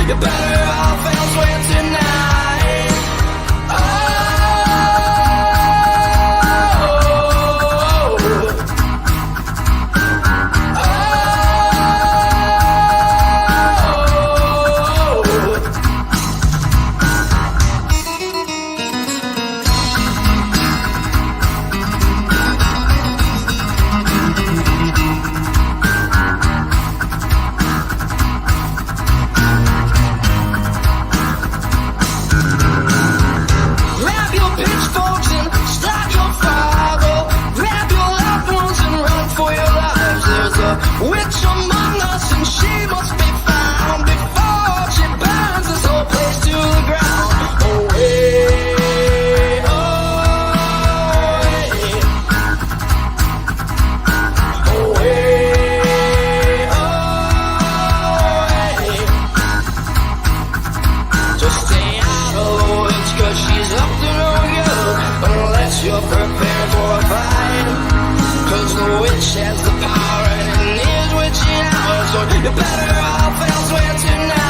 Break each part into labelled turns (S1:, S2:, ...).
S1: you're better off elsewhere tonight. Grab your pitchforks and start your fire. Grab your loved ones and run for your lives. There's a witch among us and she must be found before she burns this whole place to the ground. Away, away. Just stay out of the woods, 'cause she's up to no good unless you're prepared for a fight. 'Cause the witch has the power and it is witching hours, so you're better off elsewhere tonight.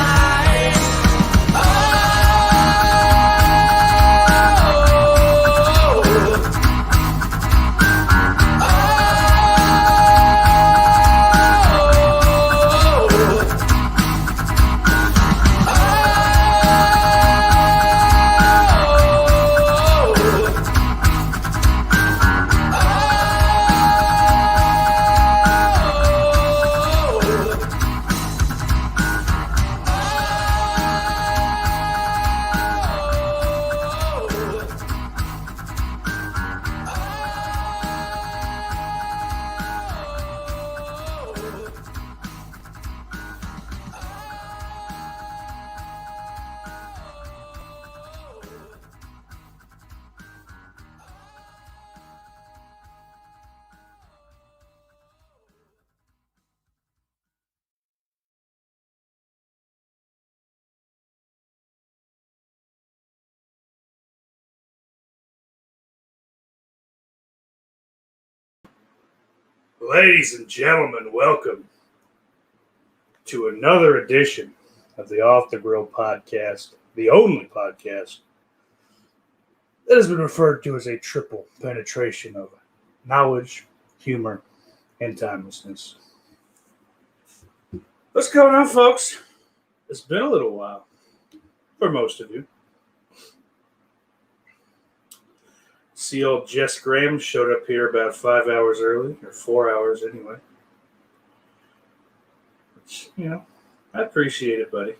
S2: Ladies and gentlemen, welcome to another edition of the Off the Grill podcast, the only podcast that has been referred to as a triple penetration of knowledge, humor, and timelessness. What's going on, folks? It's been a little while for most of you. See, old Jess Graham showed up here about 5 hours early, or 4 hours anyway. Which, I appreciate it, buddy.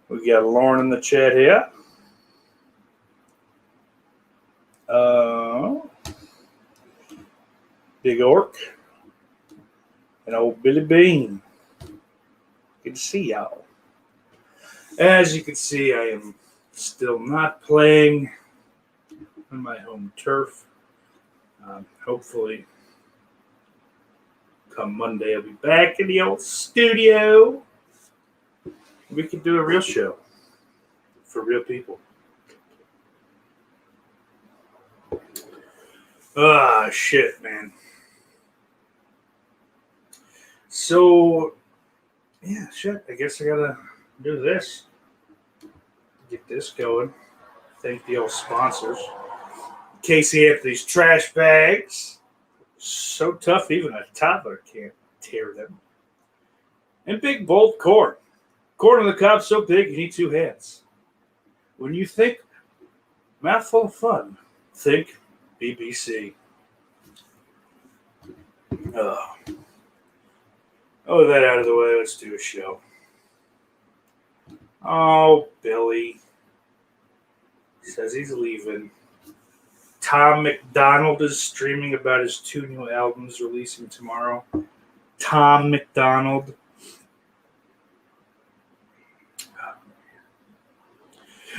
S2: We got Lauren in the chat here. Big Orc. And old Billy Bean. Good to see y'all. As you can see, I am still not playing on my home turf. Hopefully, come Monday, I'll be back in the old studio. We can do a real show for real people. Shit, man. So, yeah, shit. I guess I gotta do this. Get this going. Thank the old sponsors. Casey Anthony's trash bags. So tough, even a toddler can't tear them. And big, bold corn. Corn on the cob so big you need two hands. When you think mouthful of fun, think BBC. Oh, that out of the way, let's do a show. Oh, Billy says he's leaving. Tom McDonald is streaming about his 2 new albums releasing tomorrow. Tom McDonald.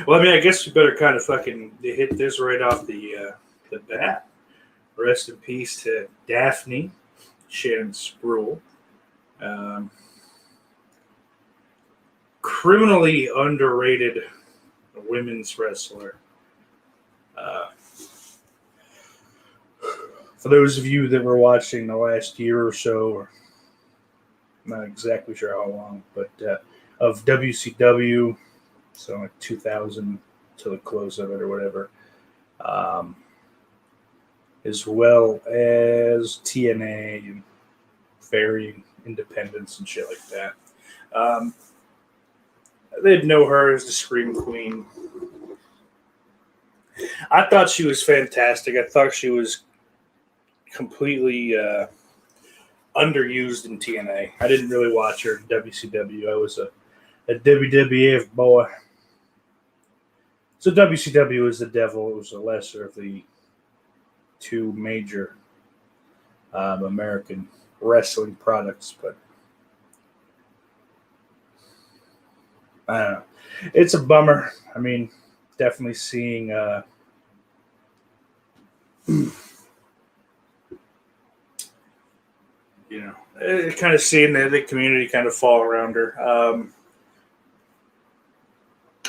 S2: Well, I guess we better kind of fucking hit this right off the bat. Rest in peace to Daphne Shannon Spruill. Criminally underrated women's wrestler. For those of you that were watching the last year or so, or not exactly sure how long, but of WCW, so like 2000 to the close of it or whatever, as well as TNA and varying independents and shit like that. They'd know her as the Scream Queen. I thought she was fantastic. I thought she was completely underused in TNA. I didn't really watch her in WCW. I was a WWF boy. So WCW was the devil. It was the lesser of the two major American wrestling products. But I don't know. It's a bummer. I mean, definitely seeing kind of seeing the community kind of fall around her.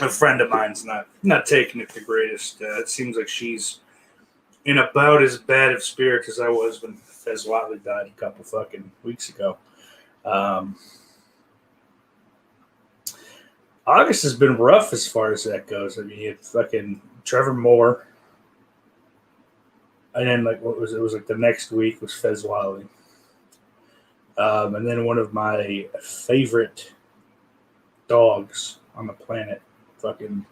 S2: A friend of mine's not taking it the greatest. It seems like she's in about as bad of spirit as I was when Fez Whatley died a couple fucking weeks ago. August has been rough as far as that goes. I mean, you had fucking Trevor Moore, and then like what was it? It was like the next week was Fez Whatley, and then one of my favorite dogs on the planet, fucking,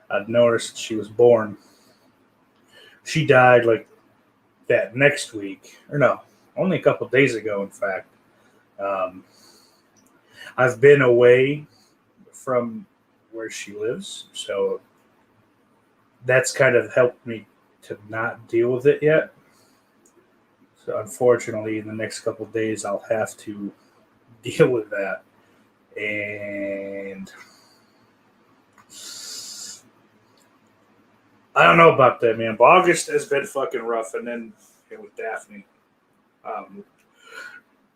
S2: I'd noticed she was born. She died like that next week, or no, only a couple days ago, in fact. I've been away from where she lives, so that's kind of helped me to not deal with it yet. So unfortunately, in the next couple of days, I'll have to deal with that. And I don't know about that, man. But August has been fucking rough. And then with Daphne,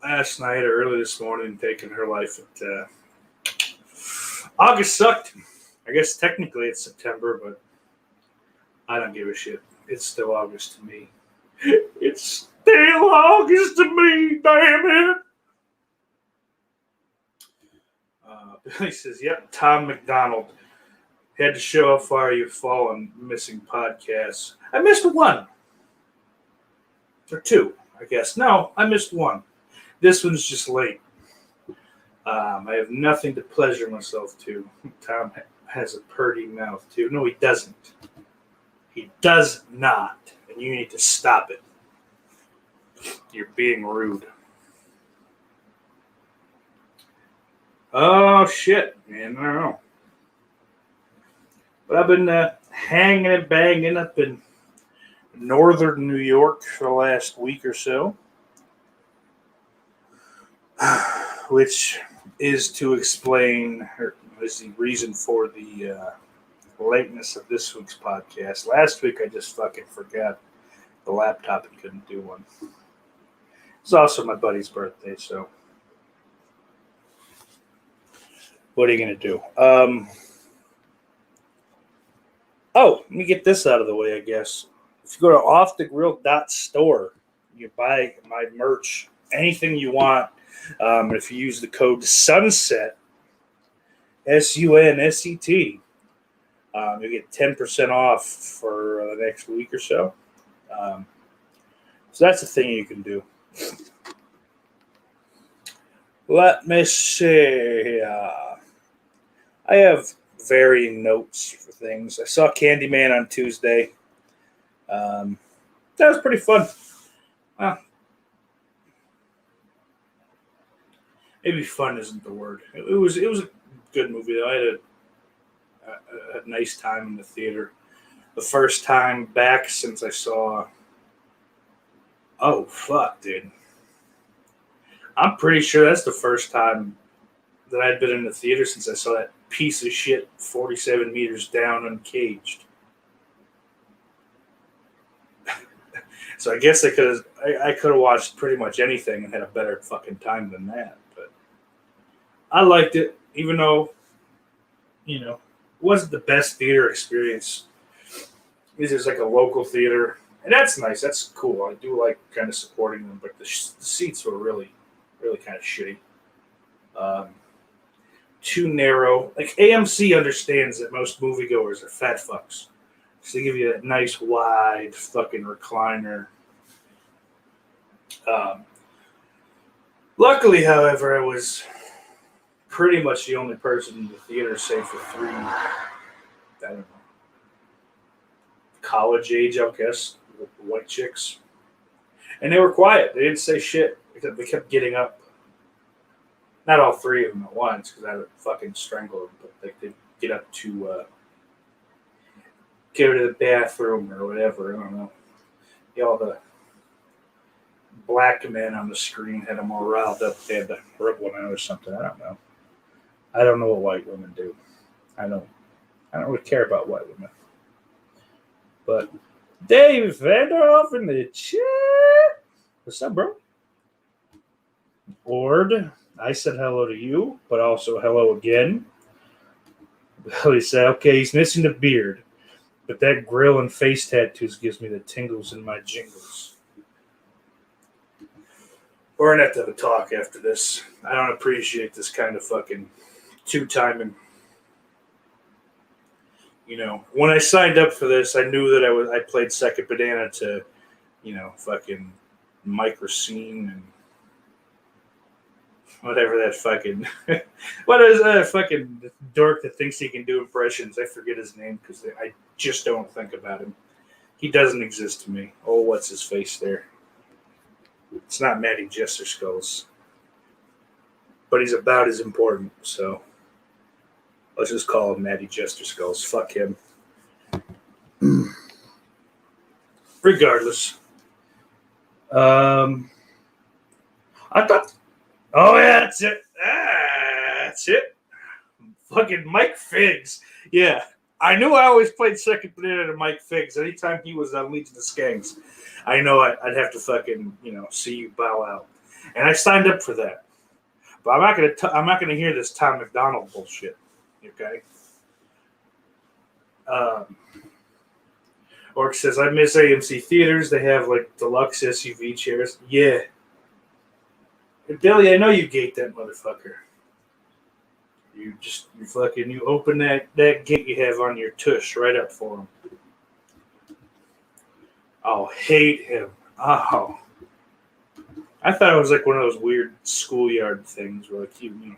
S2: last night or early this morning, taking her life at August sucked. I guess technically it's September, but I don't give a shit. It's still August to me. It's still August to me, damn it. Billy says, yep, Tom McDonald. Had to show how far you've fallen missing podcasts. I missed one. Or two, I guess. No, I missed one. This one's just late. I have nothing to pleasure myself to. Tom has a purty mouth, too. No, he doesn't. He does not. And you need to stop it. You're being rude. Oh, shit, man. I don't know. But I've been hanging and banging up in northern New York for the last week or so. Which is to explain, or is the reason for the lateness of this week's podcast. Last week I just fucking forgot the laptop and couldn't do one. It's also my buddy's birthday, so what are you going to do? Let me get this out of the way, I guess. If you go to offthegrill.store, you buy my merch, anything you want. If you use the code SUNSET, SUNSET, you get 10% off for the next week or so. So that's a thing you can do. Let me see. I have varying notes for things. I saw Candyman on Tuesday. That was pretty fun. Maybe fun isn't the word. It was a good movie, though. I had a nice time in the theater. The first time back since I saw... Oh, fuck, dude. I'm pretty sure that's the first time that I'd been in the theater since I saw that piece of shit 47 meters down uncaged. So I guess I could have watched pretty much anything and had a better fucking time than that. But I liked it, even though, it wasn't the best theater experience. This is like a local theater, and that's nice. That's cool. I do like kind of supporting them, but the seats were really, really kind of shitty. too narrow. Like AMC understands that most moviegoers are fat fucks. So they give you that nice wide fucking recliner. Luckily, however, I was pretty much the only person in the theater, save for three, I don't know, college age, I guess, white chicks. And they were quiet. They didn't say shit. They kept getting up. Not all three of them at once, because I would fucking strangle them, but they could get up to go to the bathroom or whatever. I don't know. All the black men on the screen had them all riled up. They had to rub one out or something. I don't know. I don't know what white women do. I don't really care about white women. But Dave Vanderhoff in the chat. What's up, bro? Ord, I said hello to you, but also hello again. He said, okay, he's missing the beard, but that grill and face tattoos gives me the tingles in my jingles. We're going to have to have a talk after this. I don't appreciate this kind of fucking two-timing. You know, when I signed up for this, I knew that I played second banana to, you know, fucking microscene and whatever that fucking what is that fucking dork that thinks he can do impressions? I forget his name because I just don't think about him. He doesn't exist to me. Oh, what's his face there? It's not Matty Jester Skulls, but he's about as important. So let's just call him Matty Jester Skulls. Fuck him. Regardless, I thought. Oh yeah, that's it. That's it. Fucking Mike Figs. Yeah, I knew I always played second banana to Mike Figs. Anytime he was on Legion of Skanks, I know I'd have to fucking see you bow out, and I signed up for that. But I'm not gonna hear this Tom McDonald bullshit. Okay. Orc says I miss AMC theaters. They have like deluxe SUV chairs. Yeah. Billy, I know you gate that motherfucker. You open that gate you have on your tush right up for him. Oh, hate him. Oh. I thought it was like one of those weird schoolyard things where like you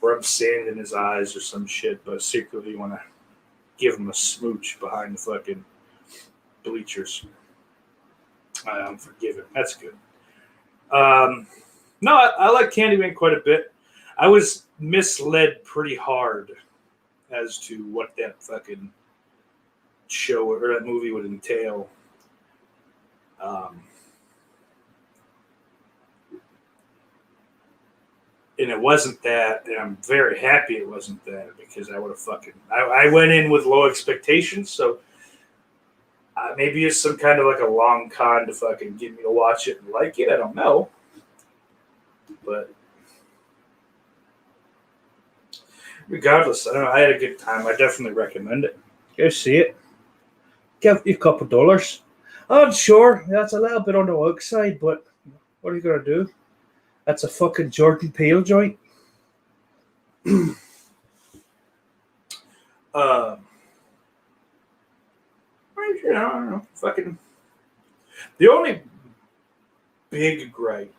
S2: rub sand in his eyes or some shit, but secretly you want to give him a smooch behind the fucking bleachers. I'm forgiven. That's good. No, I like Candyman quite a bit. I was misled pretty hard as to what that fucking show or that movie would entail. And it wasn't that, and I'm very happy it wasn't that, because I would have I went in with low expectations, so maybe it's some kind of like a long con to fucking get me to watch it and like it. I don't know. But regardless, I don't know. I had a good time. I definitely recommend it. Go see it. Give you a couple dollars. I'm sure that's a little bit on the outside, but what are you gonna do? That's a fucking Jordan Peele joint. I don't know. Fucking the only big gripe.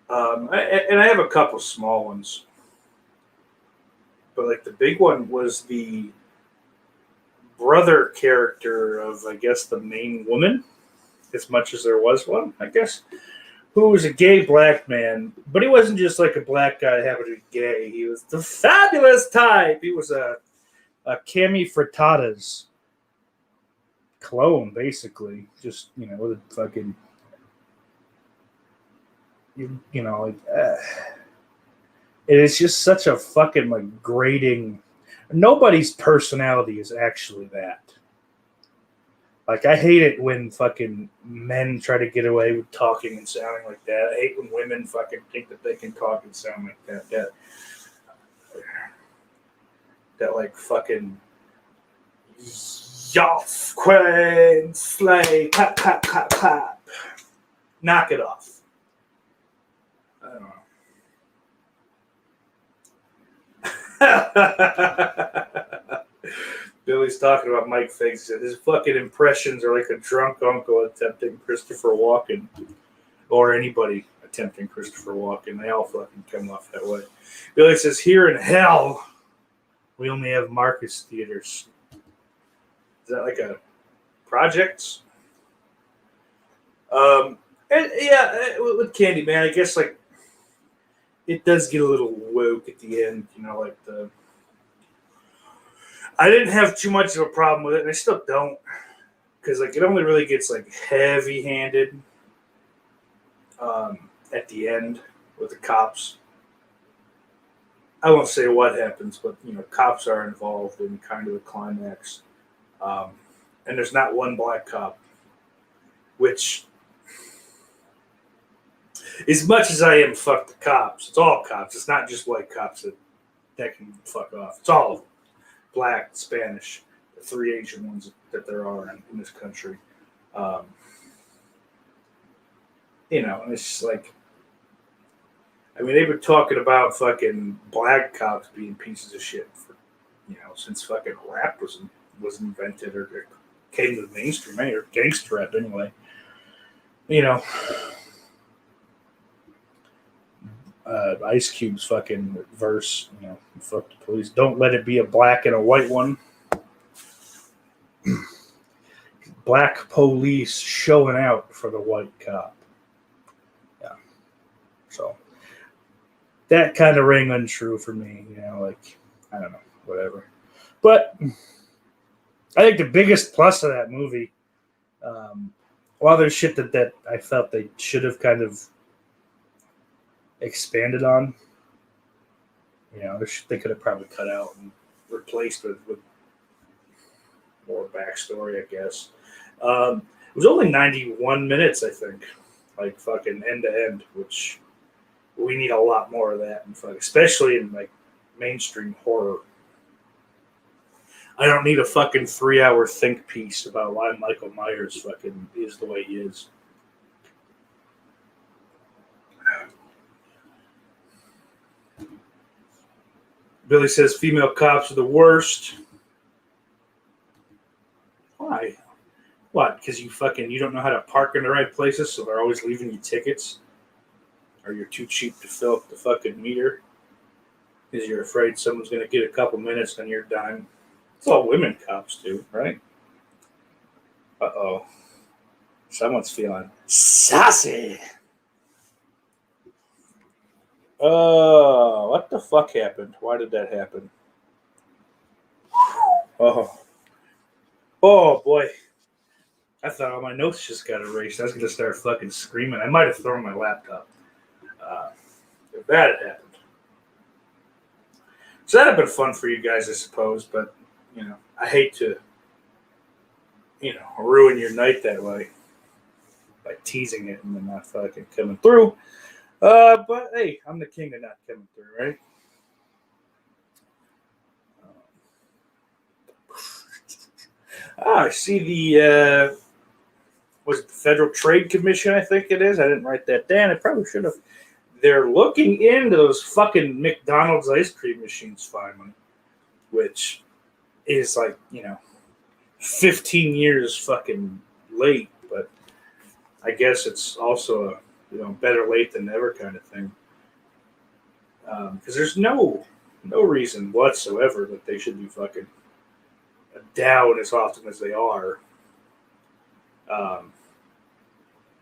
S2: And I have a couple small ones, but like the big one was the brother character of, I guess, the main woman, as much as there was one, I guess, who was a gay black man, but he wasn't just like a black guy having to be gay. He was the fabulous type. He was a Cami Frittata's clone, basically, just with a fucking. It is just such a fucking like grating. Nobody's personality is actually that. Like, I hate it when fucking men try to get away with talking and sounding like that. I hate when women fucking think that they can talk and sound like that. That like fucking Yoff, Queen, Slay, clap, clap, clap, clap. Knock it off. I don't know. Billy's talking about Mike Figs. He said his fucking impressions are like a drunk uncle attempting Christopher Walken, or anybody attempting Christopher Walken. They all fucking come off that way. Billy says, here in hell, we only have Marcus theaters. Is that like a project? And yeah, with Candyman, I guess like it does get a little woke at the end, you know, like the. I didn't have too much of a problem with it, and I still don't, because like it only really gets like heavy-handed at the end with the cops. I won't say what happens, but you know, cops are involved in kind of the climax, and there's not one black cop, which. As much as I am fuck the cops, it's all cops. It's not just white cops that can fuck off. It's all of them. Black, Spanish, the 3 Asian ones that there are in this country. You know, and it's just like, I mean, they've been talking about fucking black cops being pieces of shit for, you know, since fucking rap was invented or came to the mainstream, or gangster rap anyway. You know. Ice Cube's fucking verse, you know, fuck the police. Don't let it be a black and a white one. Black police showing out for the white cop. Yeah. So that kind of rang untrue for me, you know, like, I don't know, whatever. But I think the biggest plus of that movie, while there's shit that I felt they should have kind of expanded on, you know, they could have probably cut out and replaced with more backstory, I guess. It was only 91 minutes, I think, like fucking end to end, which we need a lot more of that, especially in like mainstream horror. I don't need a fucking 3-hour think piece about why Michael Myers fucking is the way he is. Billy says female cops are the worst. Why? What? Because you don't know how to park in the right places, so they're always leaving you tickets? Or you're too cheap to fill up the fucking meter? Because you're afraid someone's going to get a couple minutes and you're done. It's all women cops do, right? Uh-oh. Someone's feeling sassy. What the fuck happened? Why did that happen? Oh boy. I thought all my notes just got erased. I was going to start fucking screaming. I might have thrown my laptop. If that had happened. So that'd have been fun for you guys, I suppose, but, you know, I hate to, you know, ruin your night that way by teasing it and then not fucking coming through. But hey, I'm the king of not coming through, right? I see the was it the Federal Trade Commission, I think it is. I didn't write that down. I probably should have. They're looking into those fucking McDonald's ice cream machines finally, which is like, you know, 15 years fucking late, but I guess it's also a, you know, better late than never kind of thing. Because there's no reason whatsoever that they should be fucking down as often as they are.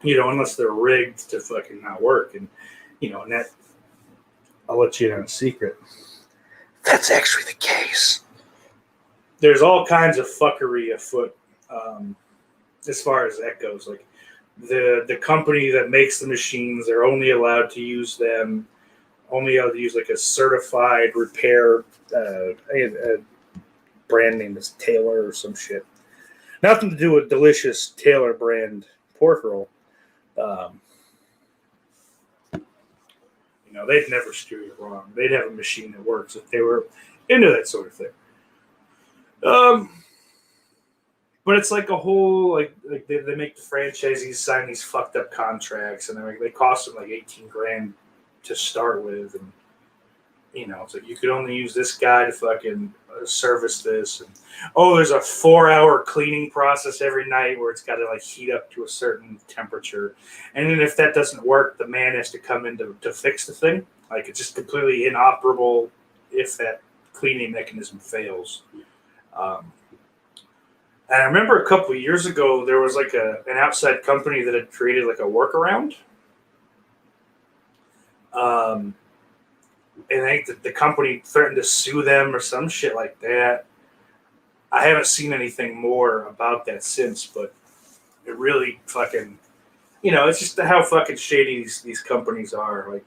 S2: You know, unless they're rigged to fucking not work. And, you know, and that, I'll let you in on a secret. That's actually the case. There's all kinds of fuckery afoot as far as that goes. Like, the company that makes the machines, they're only allowed to use them, only allowed to use like a certified repair brand name is Taylor or some shit. Nothing to do with delicious Taylor brand pork roll. You know, they'd never steer you wrong. They'd have a machine that works if they were into that sort of thing. But it's like a whole, like they make the franchisees sign these fucked up contracts, and they cost them like $18,000 to start with, and it's like you could only use this guy to fucking service this. And, oh, there's a 4-hour cleaning process every night where it's got to like heat up to a certain temperature. And then if that doesn't work, the man has to come in to fix the thing. Like it's just completely inoperable if that cleaning mechanism fails. And I remember a couple of years ago, there was like an outside company that had created like a workaround. And I think that the company threatened to sue them or some shit like that. I haven't seen anything more about that since, but it really fucking, it's just how fucking shady these companies are. Like,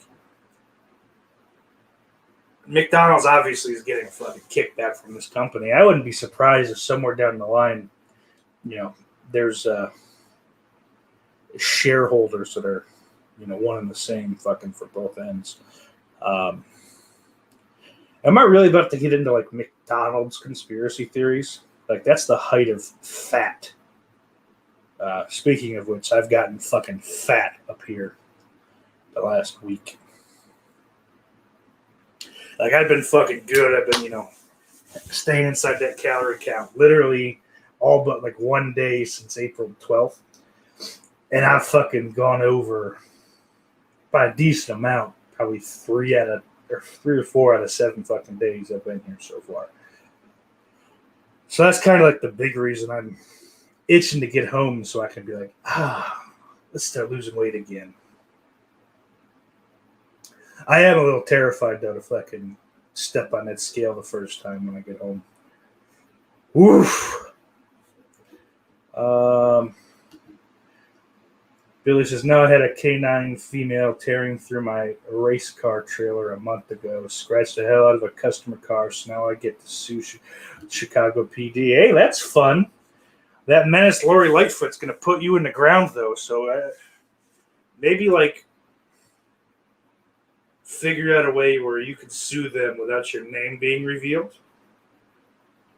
S2: McDonald's obviously is getting a fucking kickback from this company. I wouldn't be surprised if somewhere down the line, there's shareholders that are, one and the same fucking for both ends. Am I really about to get into like McDonald's conspiracy theories? Like that's the height of fat. Speaking of which, I've gotten fucking fat up here the last week. Like I've been fucking good. I've been, staying inside that calorie count literally all but like one day since April 12th. And I've fucking gone over by a decent amount, probably 3 or 4 out of 7 fucking days I've been here so far. So that's kind of like the big reason I'm itching to get home so I can be like, let's start losing weight again. I am a little terrified though to fucking step on that scale the first time when I get home. Woof. Billy says, no, I had a canine female tearing through my race car trailer a month ago. Scratched the hell out of a customer car, so now I get to sue Chicago PD. Hey, that's fun. That menace Lori Lightfoot's going to put you in the ground, though. So maybe, like, figure out a way where you can sue them without your name being revealed.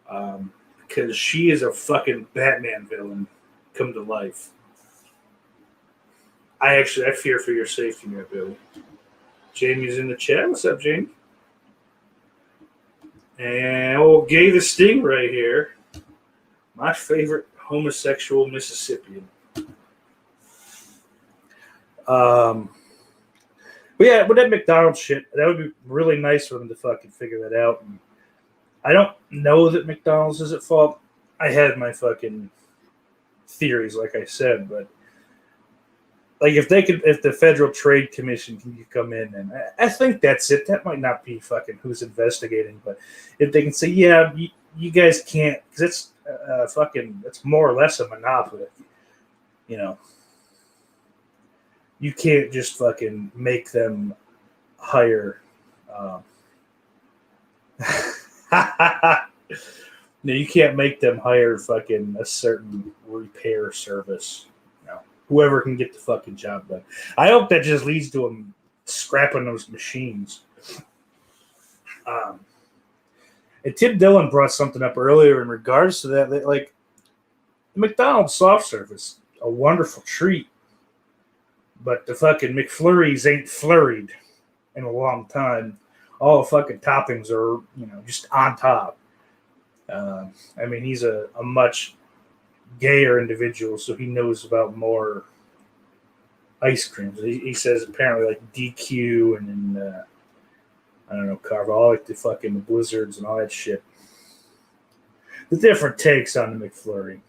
S2: Because she is a fucking Batman villain come to life. I fear for your safety there, Billy. Jamie's in the chat. What's up, Jamie? And old Gay the Sting right here. My favorite homosexual Mississippian. But yeah, with that McDonald's shit, that would be really nice for them to fucking figure that out. And I don't know that McDonald's is at fault. I had my fucking theories, like I said, but like if the Federal Trade Commission can come in, and I think that's it. That might not be fucking who's investigating, but if they can say, yeah, you guys can't, because it's more or less a monopoly. You can't just fucking make them hire. No, you can't make them hire fucking a certain repair service. Whoever can get the fucking job done. I hope that just leads to them scrapping those machines. And Tim Dillon brought something up earlier in regards to that. Like, the McDonald's soft serve is a wonderful treat, but the fucking McFlurries ain't flurried in a long time. All the fucking toppings are, just on top. I mean, he's a much gayer individual, so he knows about more ice creams. He says apparently like DQ and then I don't know, Carvel, all like the fucking Blizzards and all that shit. The different takes on the McFlurry.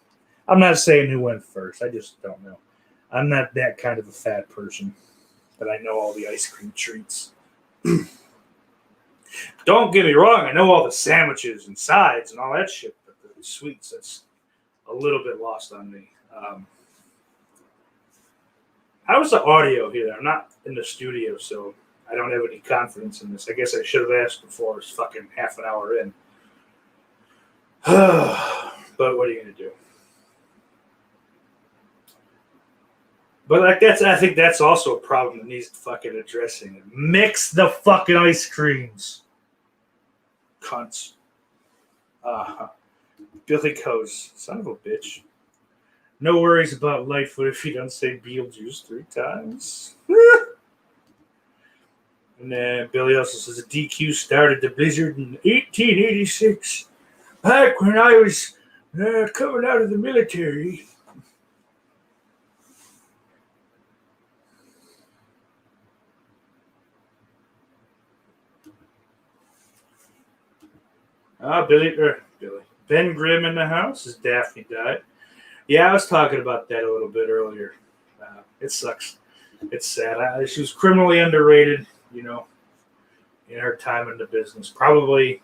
S2: I'm not saying who went first. I just don't know. I'm not that kind of a fat person that I know all the ice cream treats. Don't get me wrong. I know all the sandwiches and sides and all that shit, but the sweets, that's a little bit lost on me. How's the audio here? I'm not in the studio, so I don't have any confidence in this. I guess I should have asked before. It's fucking half an hour in. But what are you going to do? But like I think that's also a problem that needs fucking addressing. Mix the fucking ice creams. Cunts. Billy goes, son of a bitch. No worries about Lightfoot if you don't say Beetlejuice 3 times. And then Billy also says the DQ started the blizzard in 1886, back when I was coming out of the military. Billy. Ben Grimm in the house as Daphne died. Yeah, I was talking about that a little bit earlier. It sucks. It's sad. She was criminally underrated, in her time in the business. Probably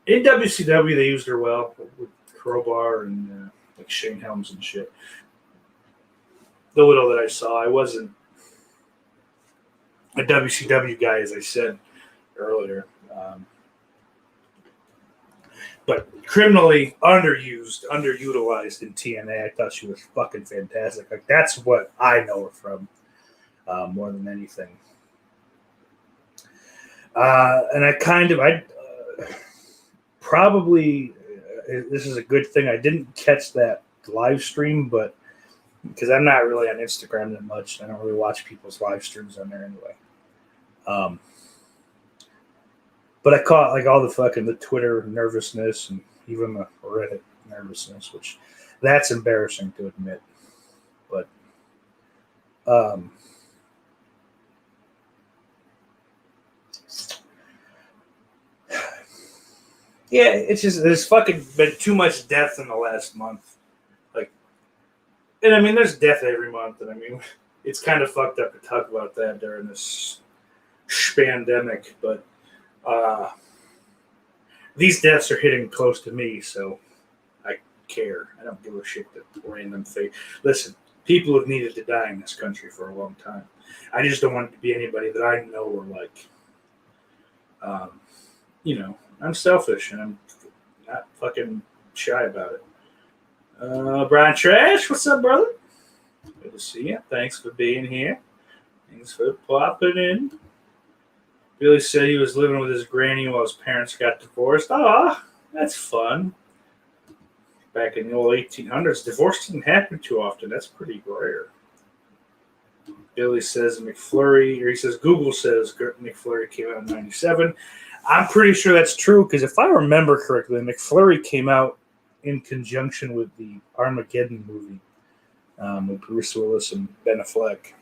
S2: in WCW, they used her well with Crowbar and like Shane Helms and shit. The little that I saw, I wasn't a WCW guy, as I said earlier. But criminally underutilized in TNA. I thought she was fucking fantastic. Like, that's what I know her from more than anything. And I probably, this is a good thing. I didn't catch that live stream, but because I'm not really on Instagram that much. I don't really watch people's live streams on there anyway. But I caught like all the Twitter nervousness and even the Reddit nervousness, which that's embarrassing to admit. But yeah, it's just there's fucking been too much death in the last month. And I mean, there's death every month, and I mean, it's kind of fucked up to talk about that during this pandemic, but these deaths are hitting close to me, so I care. I don't give a shit that random fate. Listen, people have needed to die in this country for a long time. I just don't want it to be anybody that I know or like. I'm selfish, and I'm not fucking shy about it. Brian Trash, what's up, brother? Good to see you. Thanks for being here. Thanks for popping in. Billy said he was living with his granny while his parents got divorced. Ah, that's fun. Back in the old 1800s, divorce didn't happen too often. That's pretty rare. Billy says Google says McFlurry came out in 97. I'm pretty sure that's true because if I remember correctly, McFlurry came out in conjunction with the Armageddon movie with Bruce Willis and Ben Affleck.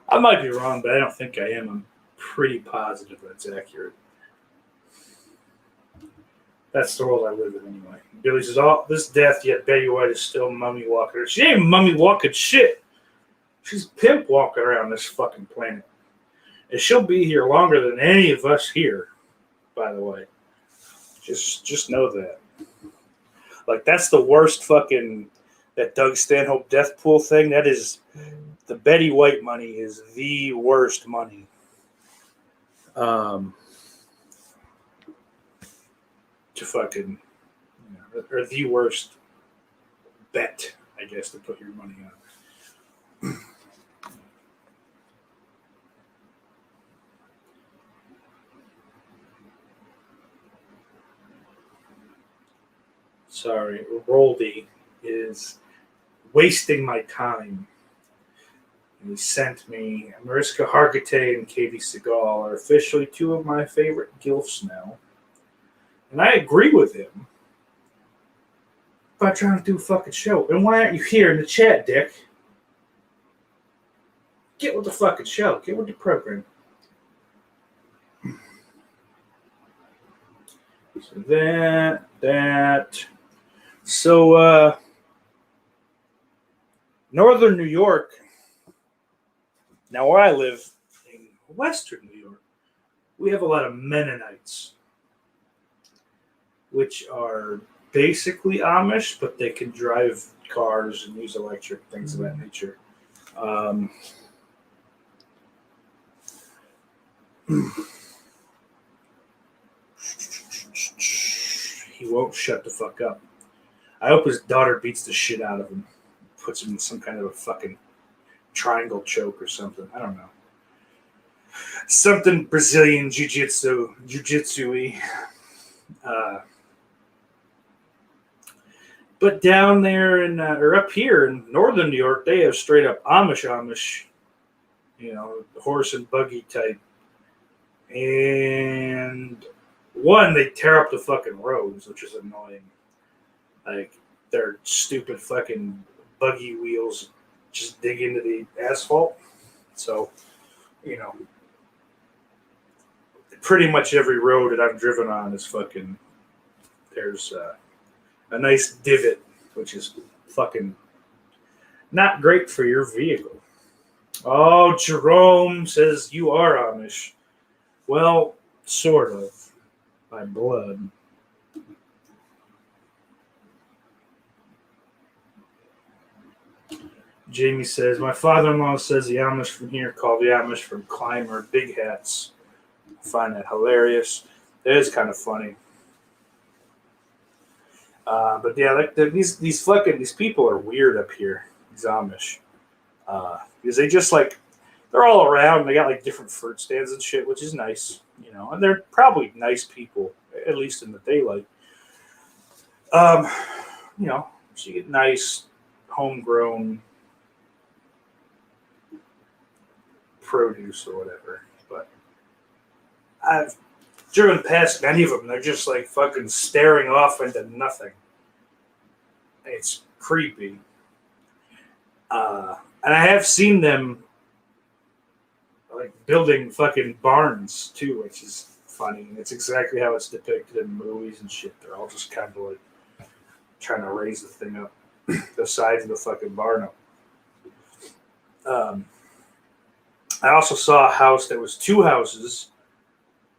S2: I might be wrong, but I don't think I am. I'm pretty positive that's accurate. That's the world I live in anyway. Billy says, this death, yet Betty White is still mummy walking. She ain't mummy walking shit. She's pimp walking around this fucking planet. And she'll be here longer than any of us here, by the way. Just know that. Like, that's the worst fucking, that Doug Stanhope death pool thing. That is, the Betty White money is the worst money. To fucking, or the worst bet, I guess, to put your money on. Sorry, Roldy is wasting my time. And he sent me Mariska Hargitay and Katie Seagal are officially two of my favorite gilfs now. And I agree with him about trying to do a fucking show. And why aren't you here in the chat, Dick? Get with the fucking show. Get with the program. So that. So, Northern New York. Now, where I live in Western New York, we have a lot of Mennonites, which are basically Amish, but they can drive cars and use electric, things of that nature. He won't shut the fuck up. I hope his daughter beats the shit out of him, puts him in some kind of a fucking triangle choke or something. I don't know. Something Brazilian jiu-jitsu-y. But down there or up here in northern New York, they have straight up Amish, horse and buggy type. And one, they tear up the fucking roads, which is annoying. Like, their stupid fucking buggy wheels just dig into the asphalt. So, pretty much every road that I've driven on is fucking, there's a nice divot, which is fucking not great for your vehicle. Oh, Jerome says you are Amish. Well, sort of, by blood. Jamie says, my father-in-law says the Amish from here call the Amish from Clymer big hats. I find that hilarious. It is kind of funny. But yeah, like these people are weird up here, these Amish. Because they just they're all around. They got like different fruit stands and shit, which is nice, and they're probably nice people, at least in the daylight. So you get nice homegrown produce or whatever. But I've driven past many of them. They're just like fucking staring off into nothing. It's creepy. And I have seen them like building fucking barns too, which is funny. And it's exactly how it's depicted in movies and shit. They're all just kind of like trying to raise the thing up, the sides of the fucking barn up. I also saw a house that was two houses,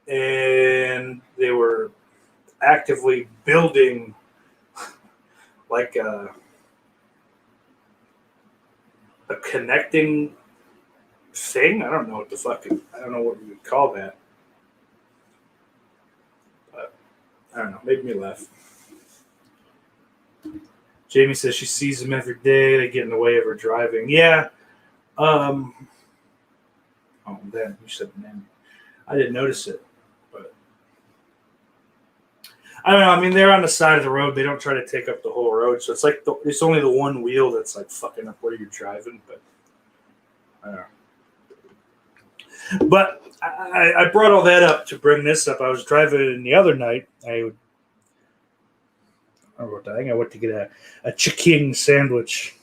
S2: and they were actively building like a connecting thing. I don't know what we would call that. But I don't know. Made me laugh. Jamie says she sees them every day. They get in the way of her driving. Yeah. Oh, then you said man. I didn't notice it, but I don't know. I mean, they're on the side of the road. They don't try to take up the whole road, so it's like it's only the one wheel that's like fucking up where you're driving. But I don't know. But I brought all that up to bring this up. I was driving in the other night. I think I went to get a chicken sandwich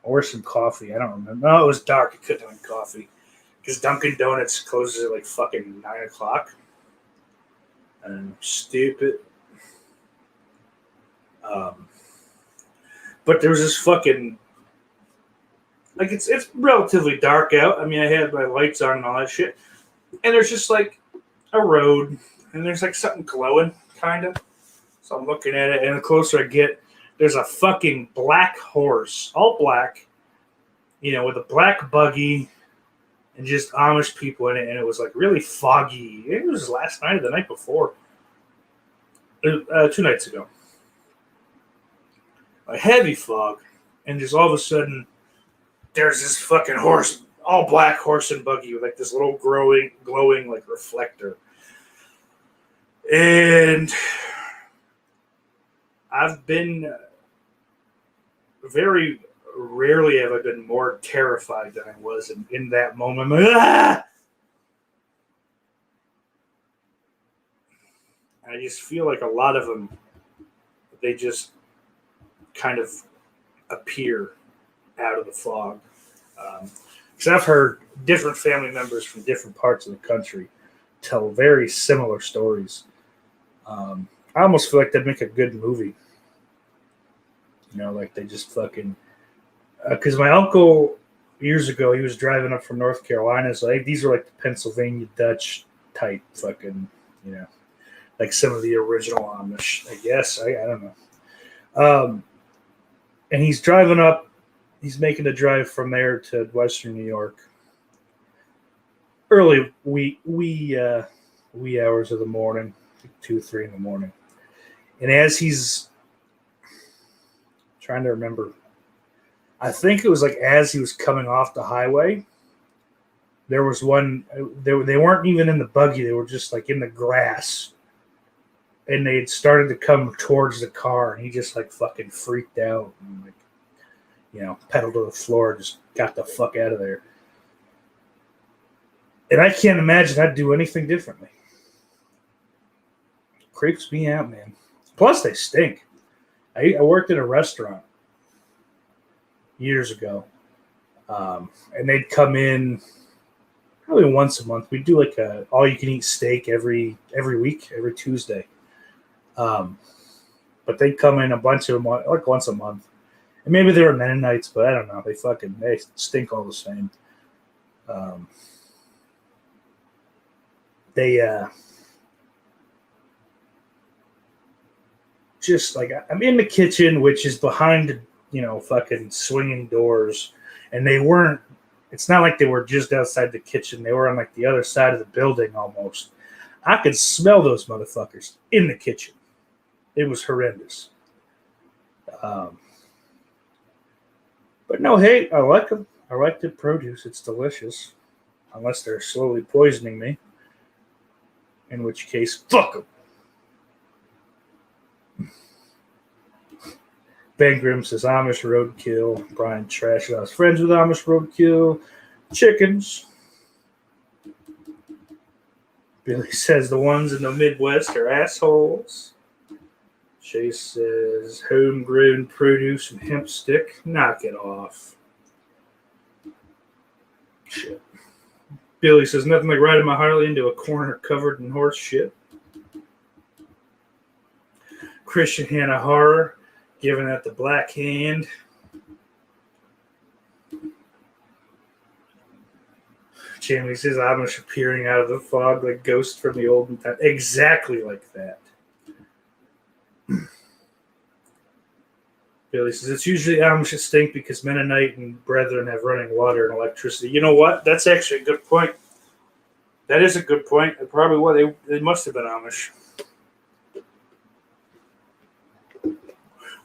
S2: or some coffee. I don't remember. No, it was dark. I couldn't have had coffee. Because Dunkin' Donuts closes at like fucking 9 o'clock. And I'm stupid. But there was this fucking... Like, it's relatively dark out. I mean, I had my lights on and all that shit. And there's just like a road. And there's like something glowing, kind of. So I'm looking at it. And the closer I get, there's a fucking black horse. All black. With a black buggy. And just Amish people in it, and it was like really foggy. It was last night or the night before. 2 nights ago. A heavy fog, and just all of a sudden, there's this fucking horse, all black horse and buggy with like this little glowing like reflector. And I've been very rarely have I been more terrified than I was in that moment. I'm like, ah! I just feel like a lot of them, they just kind of appear out of the fog. Because I've heard different family members from different parts of the country tell very similar stories. I almost feel like they'd make a good movie. Like they just fucking... Because my uncle, years ago, he was driving up from North Carolina. So these are like the Pennsylvania Dutch type fucking, like some of the original Amish, I guess. I don't know. And he's driving up. He's making a drive from there to Western New York. Early wee hours of the morning, 2, 3 in the morning. And as he's trying to remember, I think it was like as he was coming off the highway, there was one, they weren't even in the buggy. They were just like in the grass. and they had started to come towards the car, and he just like fucking freaked out and like, pedaled to the floor, just got the fuck out of there. And I can't imagine I'd do anything differently. Creeps me out, man. Plus, they stink. I worked at a restaurant years ago, and they'd come in probably once a month. We'd do like a all-you-can-eat steak every week, every Tuesday. But they'd come in a bunch of them, like once a month. And maybe they were Mennonites, but I don't know. They stink all the same. They just like, I'm in the kitchen, which is behind, fucking swinging doors. And it's not like they were just outside the kitchen. They were on like the other side of the building almost. I could smell those motherfuckers in the kitchen. It was horrendous. But no, hey, I like them. I like the produce. It's delicious. Unless they're slowly poisoning me. In which case, fuck them. Ben Grimm says Amish roadkill. Brian Trash. I was friends with Amish roadkill. Chickens. Billy says the ones in the Midwest are assholes. Chase says homegrown produce and hemp stick. Knock it off. Shit. Billy says nothing like riding my Harley into a corner covered in horse shit. Christian Hannah Horror giving that the black hand. Jamie says Amish appearing out of the fog like ghosts from the olden time. Exactly like that. Billy says it's usually Amish that stink because Mennonite and Brethren have running water and electricity. You know what? That's actually a good point. That is a good point. Probably what they must have been Amish.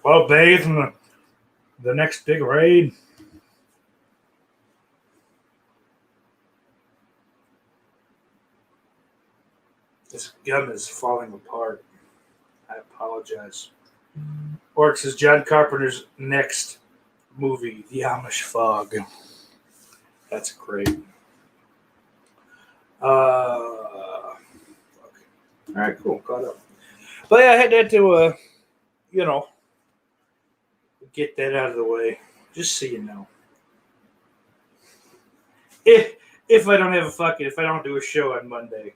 S2: Well, bathe in the next big raid. This gum is falling apart. I apologize. Orc says John Carpenter's next movie, The Amish Fog. That's great. All right, cool. Caught up. But yeah, I had to, get that out of the way, just so you know. If I don't if I don't do a show on Monday,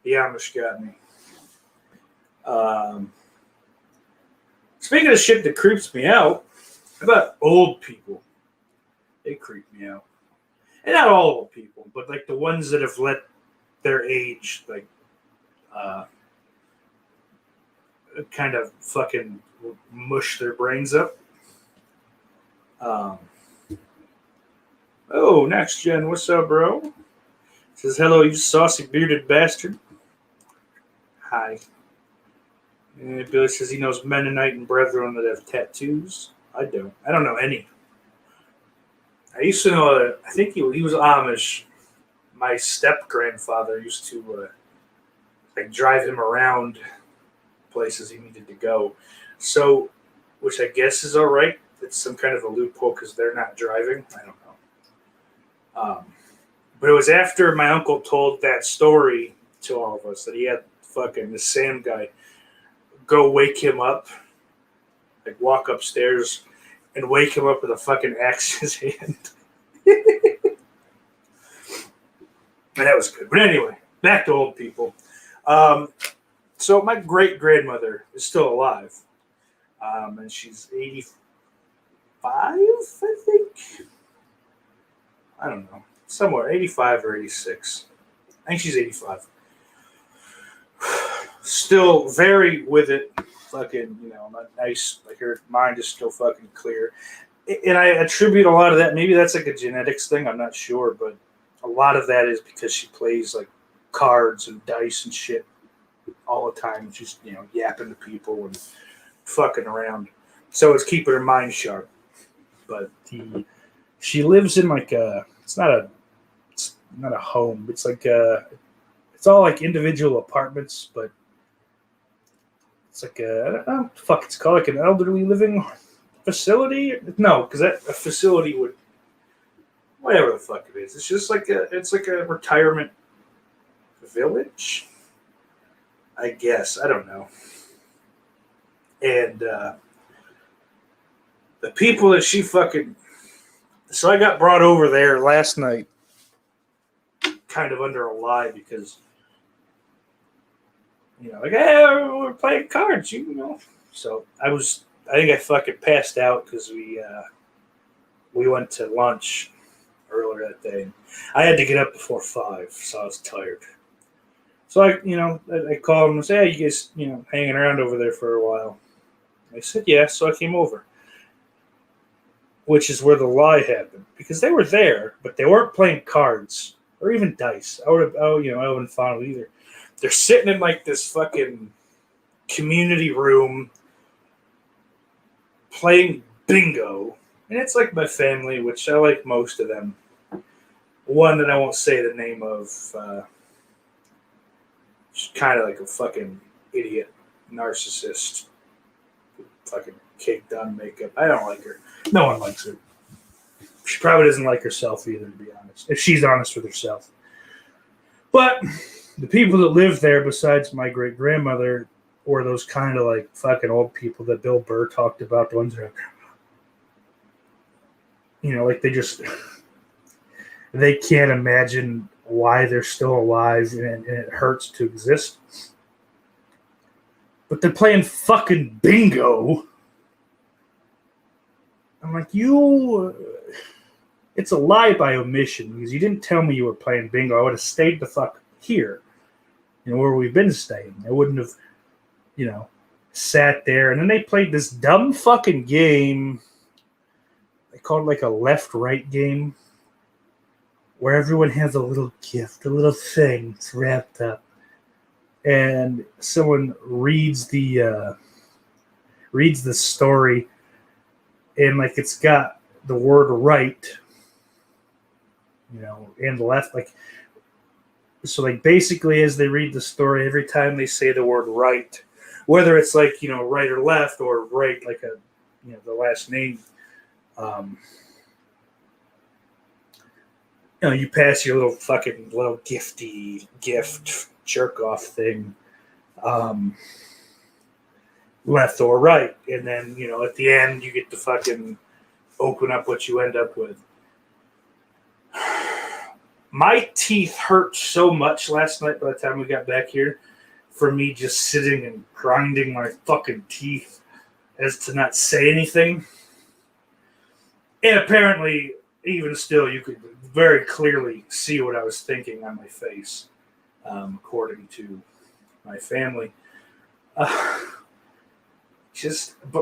S2: the Amish got me. Speaking of shit that creeps me out, how about old people? They creep me out. And not all old people, but like the ones that have let their age, like, kind of fucking mush their brains up. Oh, next gen, what's up, bro? Says hello, you saucy bearded bastard. Hi. And Billy says he knows Mennonite and Brethren that have tattoos. I don't. I don't know any. I used to know, I think he was Amish. My step-grandfather used to drive him around places he needed to go. So, which I guess is all right. It's some kind of a loophole because they're not driving. I don't know. But it was after my uncle told that story to all of us that he had fucking the Sam guy go wake him up, like walk upstairs and wake him up with a fucking axe in his hand. And that was good. But anyway, back to old people. So my great-grandmother is still alive. And she's 85, I think. I don't know. Somewhere, 85 or 86. I think she's 85. Still very with it. Fucking, nice. Like her mind is still fucking clear. And I attribute a lot of that. Maybe that's like a genetics thing. I'm not sure. But a lot of that is because she plays like cards and dice and shit all the time. Just, yapping to people and fucking around. So it's keeping her mind sharp. But she lives in like it's not a home. It's like it's all like individual apartments, but It's like I don't know what the fuck it's called, like an elderly living facility. No, because a facility would, whatever the fuck it is. It's just like it's like a retirement village, I guess. I don't know. And the people that she fucking, so I got brought over there last night, kind of under a lie because, like, hey, we're playing cards, you know. So I think I fucking passed out because we went to lunch earlier that day. I had to get up before 5, so I was tired. So I called them and said, hey, you guys, hanging around over there for a while. They said, yeah, so I came over. Which is where the lie happened. Because they were there, but they weren't playing cards or even dice. I wouldn't found it either. They're sitting in like this fucking community room playing bingo. And it's like my family, which I like most of them. One that I won't say the name of, she's kind of like a fucking idiot, narcissist, fucking caked on makeup. I don't like her. No one likes her. She probably doesn't like herself either, to be honest, if she's honest with herself. But the people that live there, besides my great grandmother, were those kind of like fucking old people that Bill Burr talked about, the ones that are, like they can't imagine why they're still alive, and it hurts to exist. But they're playing fucking bingo. I'm like, it's a lie by omission because you didn't tell me you were playing bingo. I would have stayed the fuck here, where we've been staying. I wouldn't have, sat there. And then they played this dumb fucking game. They called it like a left-right game, where everyone has a little gift, a little thing. It's wrapped up, and someone reads the story, and like it's got the word right, and left, like, so like basically as they read the story, every time they say the word right, whether it's like right or left or right like the last name, you pass your little gift jerk off thing, left or right, and then at the end you get to fucking open up what you end up with. My teeth hurt so much last night by the time we got back here for me just sitting and grinding my fucking teeth as to not say anything. And apparently, even still, you could very clearly see what I was thinking on my face, according to my family. But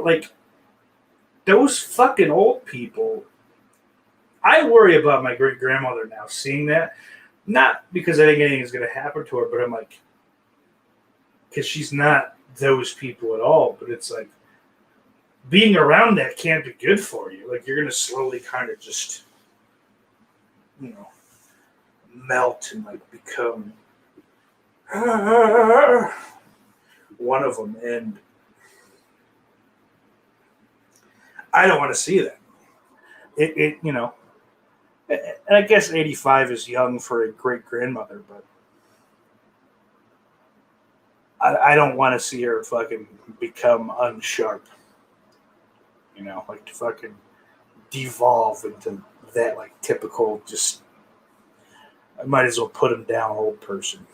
S2: like, those fucking old people, I worry about my great grandmother now seeing that. Not because I think anything is going to happen to her, but I'm like, because she's not those people at all. But it's like, being around that can't be good for you. Like, you're going to slowly kind of just, melt and like become one of them. And I don't want to see that. And I guess 85 is young for a great grandmother, but I don't want to see her fucking become unsharp. Like to fucking devolve into that like typical just, I might as well put him down old person,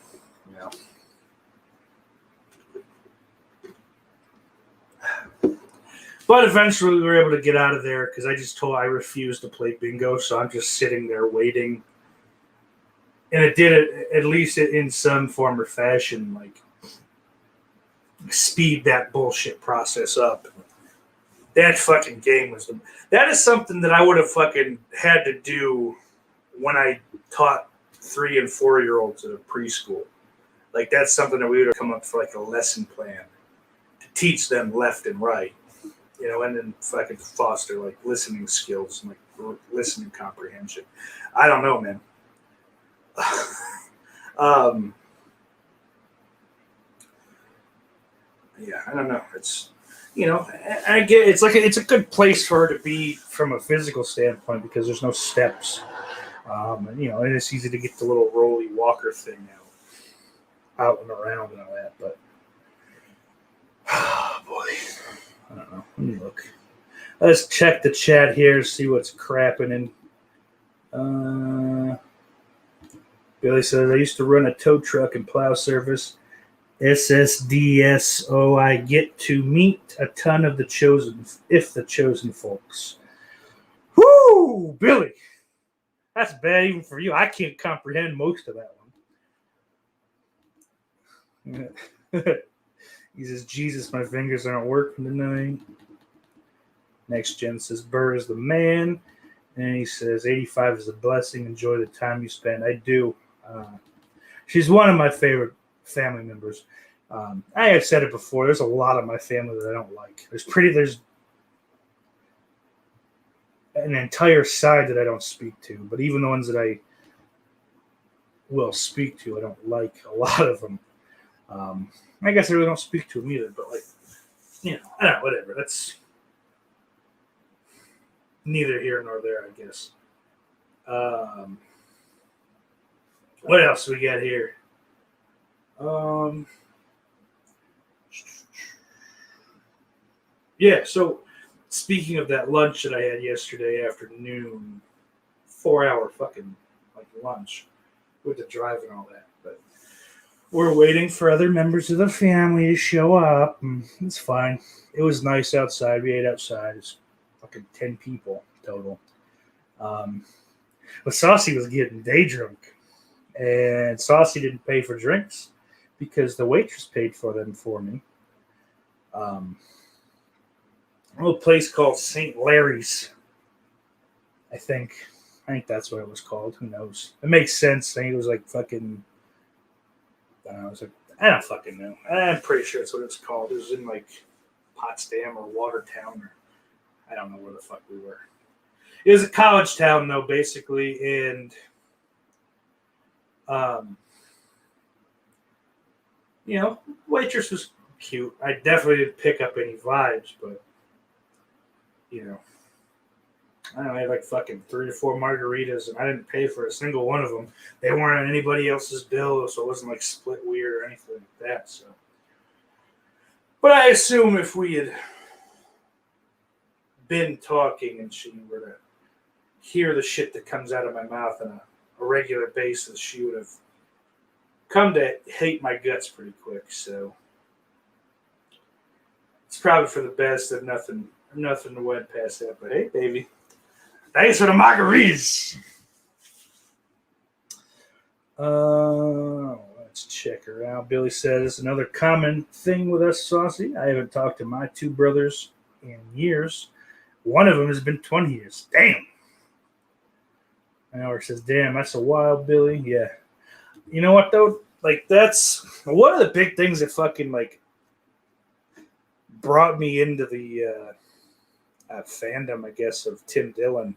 S2: But eventually we were able to get out of there because I refused to play bingo, so I'm just sitting there waiting. And it did it, at least in some form or fashion, like speed that bullshit process up. That fucking game that is something that I would have fucking had to do when I taught 3 and 4 year olds at a preschool. Like, that's something that we would have come up for like a lesson plan to teach them left and right. And then fucking foster like listening skills and like listening comprehension. I don't know, man. Yeah, I don't know. It's I get it's a good place for her to be from a physical standpoint because there's no steps. And it's easy to get the little rolly walker thing out and around and all that. But oh boy, I don't know. Let me look. Let's check the chat here, see what's crapping in. Billy says I used to run a tow truck and plow service. SSDSO, I get to meet a ton of the chosen folks. Whoo, Billy. That's bad even for you. I can't comprehend most of that one. He says, Jesus, my fingers aren't working tonight. Next gen says, Burr is the man. And he says, 85 is a blessing. Enjoy the time you spend. I do. She's one of my favorite family members. I have said it before. There's a lot of my family that I don't like. There's an entire side that I don't speak to, but even the ones that I will speak to, I don't like a lot of them. I guess I really don't speak to them either, but I don't know, whatever. That's neither here nor there, I guess. What else we got here? Yeah, so speaking of that lunch that I had yesterday afternoon, 4-hour fucking lunch with the drive and all that. But we're waiting for other members of the family to show up, and it's fine. It was nice outside. We ate outside. It's fucking 10 people total. But Saucy was getting day drunk, and Saucy didn't pay for drinks because the waitress paid for them for me. A little place called St. Larry's, I think that's what it was called. Who knows? It makes sense. I think it was fucking. I don't know. I don't fucking know. I'm pretty sure that's what it's called. It was in Potsdam or Watertown, or I don't know where the fuck we were. It was a college town though, basically, and waitress was cute. I definitely didn't pick up any vibes, but I don't know, I had fucking 3 or 4 margaritas, and I didn't pay for a single one of them. They weren't on anybody else's bill, so it wasn't split weird or anything like that. So, but I assume if we had been talking and she were to hear the shit that comes out of my mouth on a regular basis, she would have come to hate my guts pretty quick. So it's probably for the best that nothing went past that. But hey, baby, thanks for the margaritas. Let's check her out. Billy says another common thing with us, Saucy. I haven't talked to my 2 brothers in years. One of them has been 20 years. Damn. Howard says, damn, that's a wild, Billy. Yeah. You know what, though? That's one of the big things that fucking, brought me into the fandom, I guess, of Tim Dillon.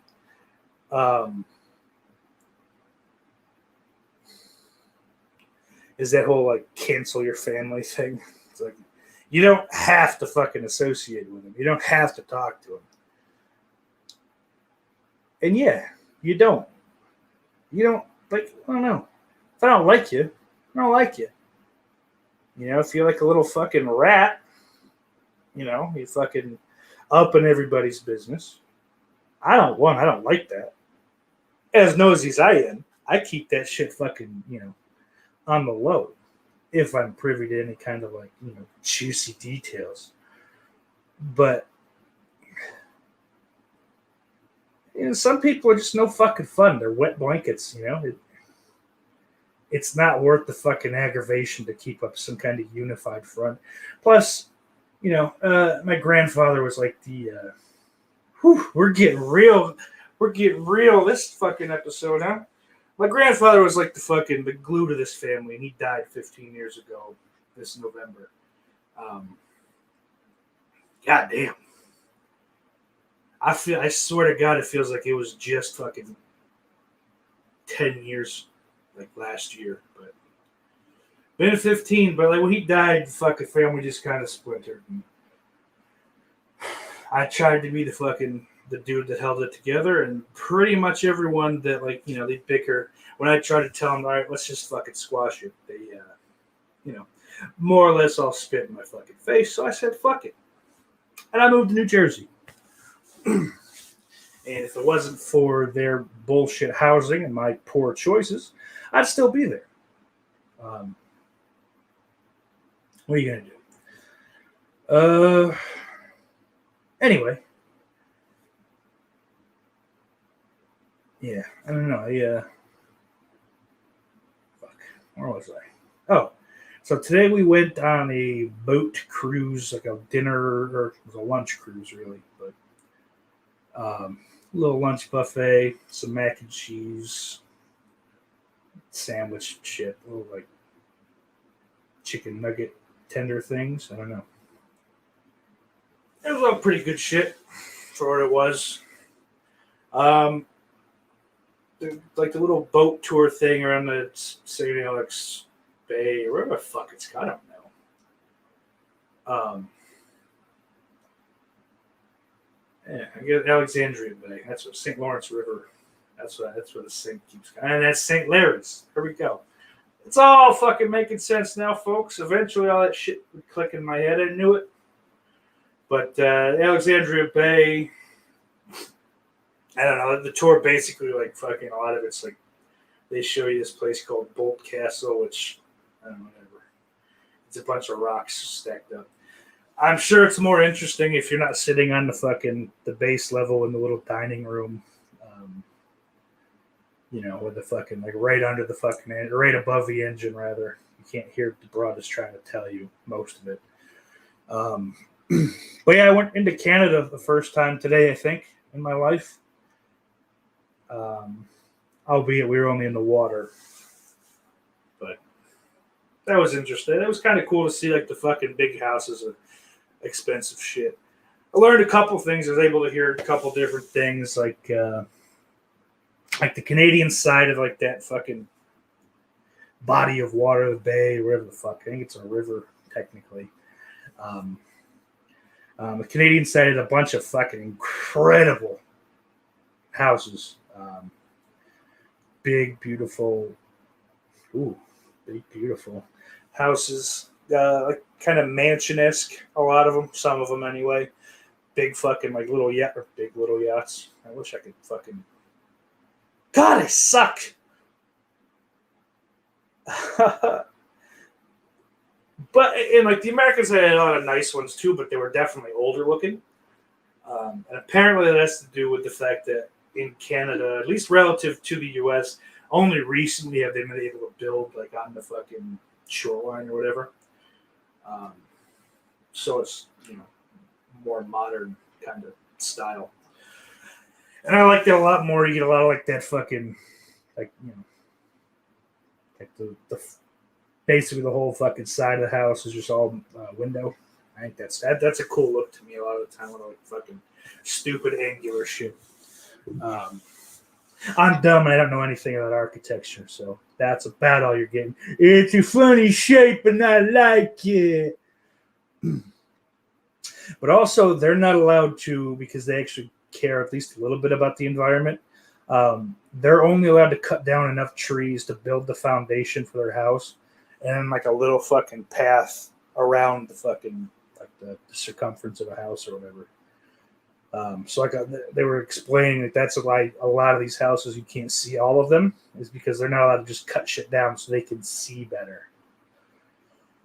S2: Is that whole, cancel your family thing. It's you don't have to fucking associate with him. You don't have to talk to him. And yeah, you don't. You don't, I don't know. If I don't like you, I don't like you. If you're a little fucking rat, you fucking up in everybody's business. I don't like that. As nosy as I am, I keep that shit fucking, on the low. If I'm privy to any kind of juicy details. But some people are just no fucking fun. They're wet blankets, It's not worth the fucking aggravation to keep up some kind of unified front. Plus, my grandfather was we're getting real this fucking episode, huh? My grandfather was the glue to this family, and he died 15 years ago this November. God damn. I swear to God, it feels like it was just fucking 10 years, last year. But Been 15, but like when he died, the fucking family just kind of splintered. I tried to be the dude that held it together, and pretty much everyone that they bicker. When I try to tell them, all right, let's just fucking squash it, they more or less all spit in my fucking face. So I said, fuck it, and I moved to New Jersey. And if it wasn't for their bullshit housing and my poor choices, I'd still be there. What are you gonna do? Anyway. Yeah, I don't know. Fuck. Where was I? Oh, so today we went on a boat cruise, like a dinner, or it was a lunch cruise, really. But little lunch buffet, some mac and cheese, sandwich shit, little like chicken nugget tender things. I don't know. It was all pretty good shit for what it was. Like the little boat tour thing around the St. Alex Bay, or wherever the fuck it's got, I don't know. Yeah, I guess Alexandria Bay. That's what St. Lawrence River. That's where the Saint keeps going. And that's St. Larry's. Here we go. It's all fucking making sense now, folks. Eventually all that shit would click in my head. I knew it. But Alexandria Bay, I don't know. The tour basically, like, fucking a lot of it's like they show you this place called Bolt Castle, which, I don't know, whatever. It's a bunch of rocks stacked up. I'm sure it's more interesting if you're not sitting on the base level in the little dining room, with the fucking, like, right under the fucking, right above the engine, rather. You can't hear what the broad is trying to tell you, most of it. But yeah, I went into Canada the first time today, I think, in my life. Albeit we were only in the water. But that was interesting. It was kind of cool to see, like, the fucking big houses of expensive shit. I learned a couple things. I was able to hear a couple different things, like the Canadian side of, like, that fucking body of water, the bay, or whatever the fuck. I think it's a river, technically. The Canadian side had a bunch of fucking incredible houses. Big, beautiful houses. Like, kind of mansion-esque, a lot of them, some of them anyway. Big fucking, like, big little yachts. I wish I could fucking... God, I suck! But, and, like, the Americans had a lot of nice ones too, but they were definitely older looking. And apparently that has to do with the fact that in Canada, at least relative to the U.S., only recently have they been able to build, like, on the fucking shoreline or whatever. So it's, more modern kind of style. And I like that a lot more. You get a lot of, like, that fucking, like, like the basically the whole fucking side of the house is just all window. I think that's a cool look to me a lot of the time when I like fucking stupid angular shit. I'm dumb and I don't know anything about architecture, so that's about all you're getting. It's a funny shape and I like it. But also, they're not allowed to, because they actually care at least a little bit about the environment. They're only allowed to cut down enough trees to build the foundation for their house, and then, like, a little fucking path around the fucking, like, the circumference of a house or whatever. So, like, they were explaining that that's why a lot of these houses you can't see all of them, is because they're not allowed to just cut shit down so they can see better.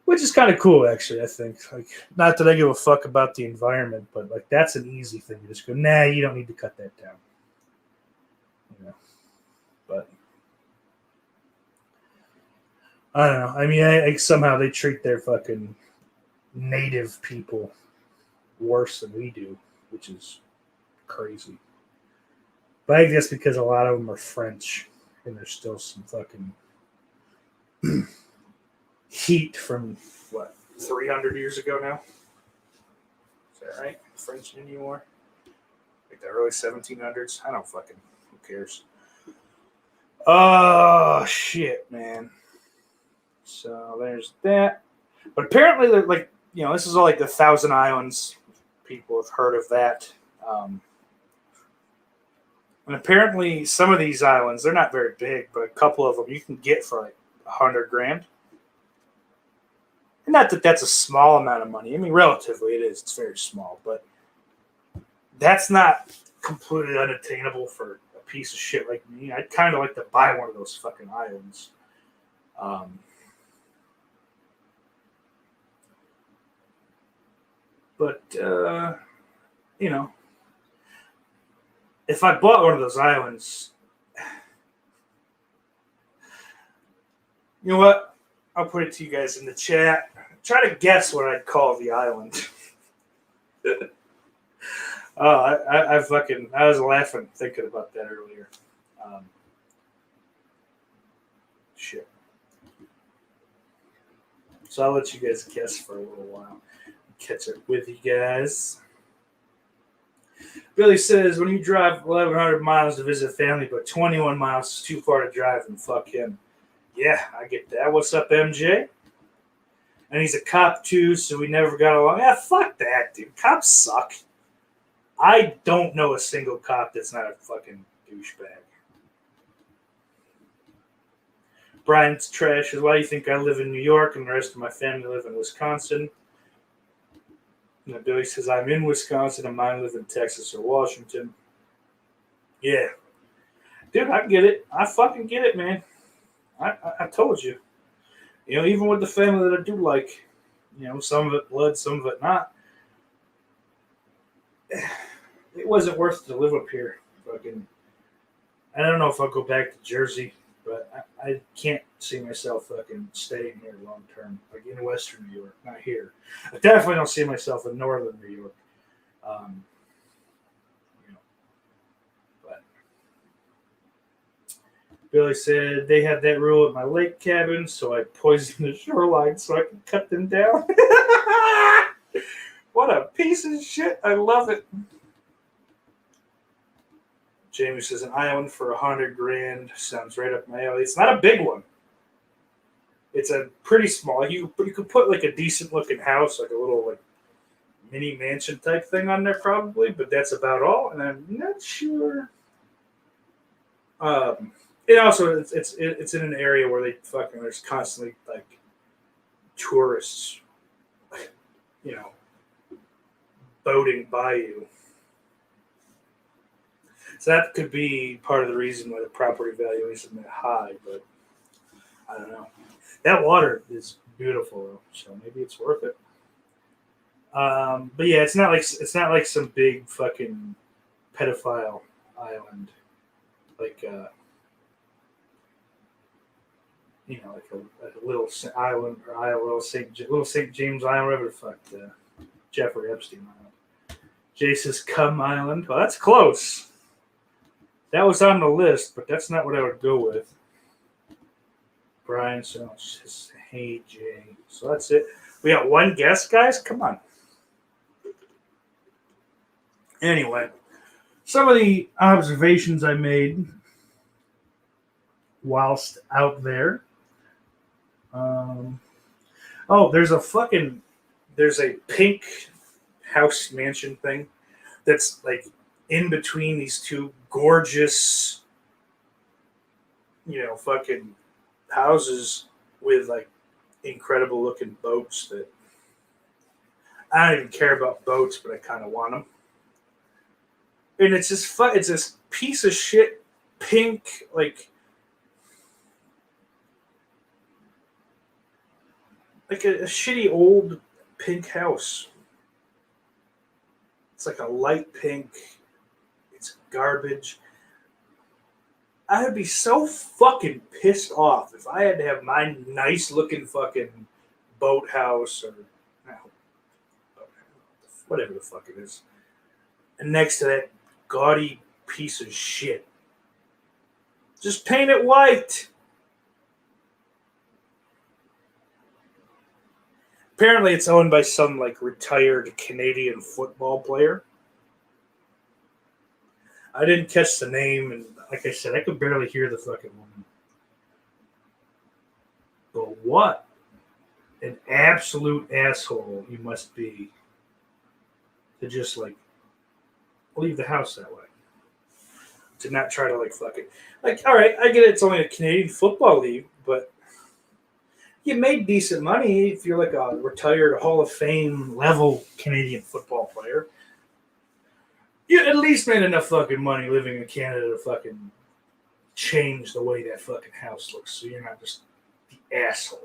S2: Which is kind of cool, actually, I think. Like, not that I give a fuck about the environment, but, like, that's an easy thing. You just go, nah, you don't need to cut that down. But I don't know. I mean, I somehow they treat their fucking native people worse than we do, which is crazy. But I guess because a lot of them are French, and there's still some fucking heat from, 300 years ago now? Is that right? French anymore? Like the early 1700s? I don't fucking... Who cares? Oh, shit, man. So there's that. But apparently, they're like, this is all like the Thousand Islands. People have heard of that. And apparently, some of these islands, they're not very big, but a couple of them you can get for like $100,000. And not that that's a small amount of money. I mean, relatively, it is. It's very small, but that's not completely unattainable for a piece of shit like me. I'd kind of like to buy one of those fucking islands. But if I bought one of those islands, you know what? I'll put it to you guys in the chat. Try to guess what I'd call the island. I was laughing thinking about that earlier. Shit. So I'll let you guys guess for a little while. Catch up with you guys. Billy says, when you drive 1,100 miles to visit family, but 21 miles is too far to drive, and fuck him. Yeah, I get that. What's up, MJ? And he's a cop, too, so we never got along. Yeah, fuck that, dude. Cops suck. I don't know a single cop that's not a fucking douchebag. Brian's trash is, why do you think I live in New York and the rest of my family live in Wisconsin? And Billy says, I'm in Wisconsin and mine live in Texas or Washington. Yeah. Dude, I get it. I fucking get it, man. I told you. Even with the family that I do like, some of it blood, some of it not. It wasn't worth it to live up here. Fucking, I don't know if I'll go back to Jersey, but I can't see myself fucking staying here long term, like in Western New York, not here. I definitely don't see myself in Northern New York. But Billy said they had that rule at my lake cabin, so I poisoned the shoreline so I could cut them down. What a piece of shit! I love it. Jamie says an island for $100,000 sounds right up my alley. It's not a big one. It's a pretty small. You could put like a decent looking house, like a little like mini mansion type thing on there probably, but that's about all. And I'm not sure. It also it's in an area where there's constantly like tourists, boating by you. So that could be part of the reason why the property value isn't that high, but I don't know. That water is beautiful, though, so maybe it's worth it. But yeah, it's not like some big fucking pedophile island, like like a little island or little St. James Island, whatever the fuck, Jeffrey Epstein Island. Jace's Cum Island. Well, that's close. That was on the list, but that's not what I would go with. Brian says, hey, Jay. So that's it. We got one guest, guys? Come on. Anyway, some of the observations I made whilst out there. There's a pink house mansion thing that's like in between these two gorgeous, fucking houses with like incredible looking boats that I don't even care about boats, but I kind of want them. And it's just it's this piece of shit pink, like a shitty old pink house. It's like a light pink. It's garbage. I would be so fucking pissed off if I had to have my nice looking fucking boathouse or whatever the fuck it is, and next to that gaudy piece of shit. Just paint it white. Apparently it's owned by some like retired Canadian football player. I didn't catch the name, and like I said, I could barely hear the fucking woman. But what an absolute asshole you must be to just like leave the house that way. To not try to like fuck it. Like, all right, I get it, it's only a Canadian football league, but you made decent money if you're like a retired Hall of Fame level Canadian football player. You at least made enough fucking money living in Canada to fucking change the way that fucking house looks, so you're not just the asshole.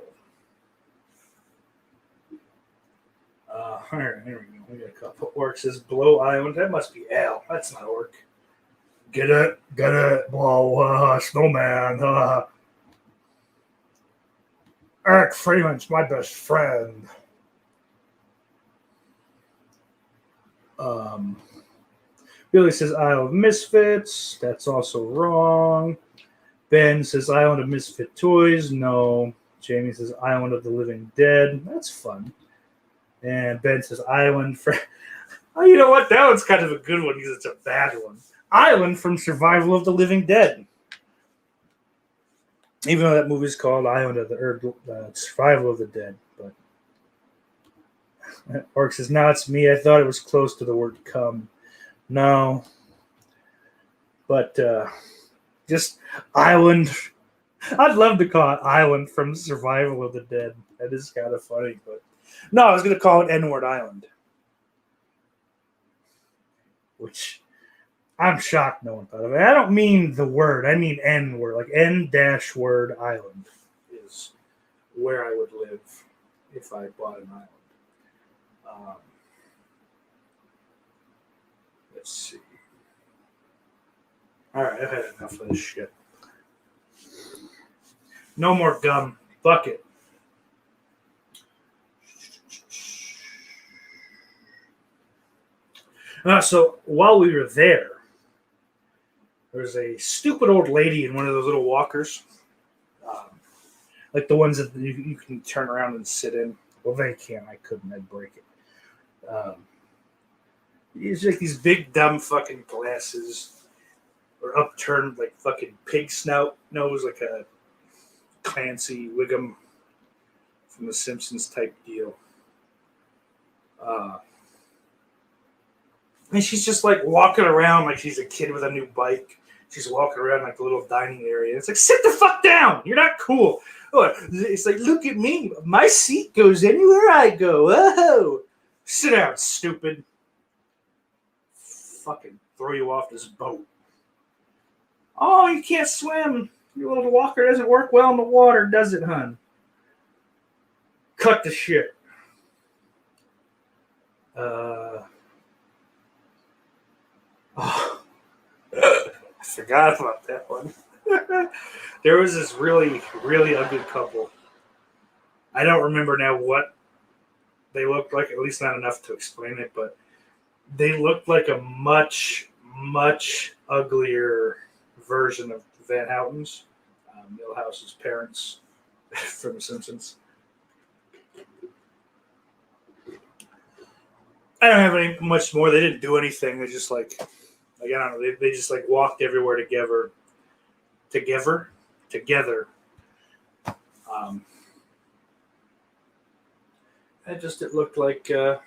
S2: All right, there we go. We got a couple. Orc says blow island. That must be Al. That's not Orc. Get it, blow, snowman. Eric Freeman's my best friend. Billy says Isle of Misfits. That's also wrong. Ben says Island of Misfit Toys. No. Jamie says Island of the Living Dead. That's fun. And Ben says Island for... Oh, you know what? That one's kind of a good one because it's a bad one. Island from Survival of the Living Dead. Even though that movie's called Island of the Survival of the Dead. But Orc says, now it's me. I thought it was close to the word come. No. But just Island. I'd love to call it Island from Survival of the Dead. That is kind of funny. But no, I was going to call it N-Word Island. Which I'm shocked no one thought of it. I don't mean the word. I mean N-word. Like N-word Island is where I would live if I bought an island. Let's see. All right, I've had enough of this shit. No more gum. Fuck it. So while we were there was a stupid old lady in one of those little walkers, like the ones that you can turn around and sit in. Well, they can't. I couldn't. I'd break it. It's like these big dumb fucking glasses, or upturned like fucking pig snout nose, like a Clancy Wiggum from The Simpsons type deal. And she's just like walking around like she's a kid with a new bike. She's walking around like a little dining area. It's like, sit the fuck down. You're not cool. Oh, it's like, look at me. My seat goes anywhere I go. Oh, sit down, stupid. Fucking throw you off this boat. Oh, you can't swim. Your little walker doesn't work well in the water, does it, hun? Cut the shit. Oh, I forgot about that one. There was this really, really ugly couple. I don't remember now what they looked like, at least not enough to explain it, but they looked like a much, much uglier version of Van Houten's, Milhouse's parents from The Simpsons. I don't have any much more. They didn't do anything. They just like I don't know. They just like walked everywhere together. It looked like it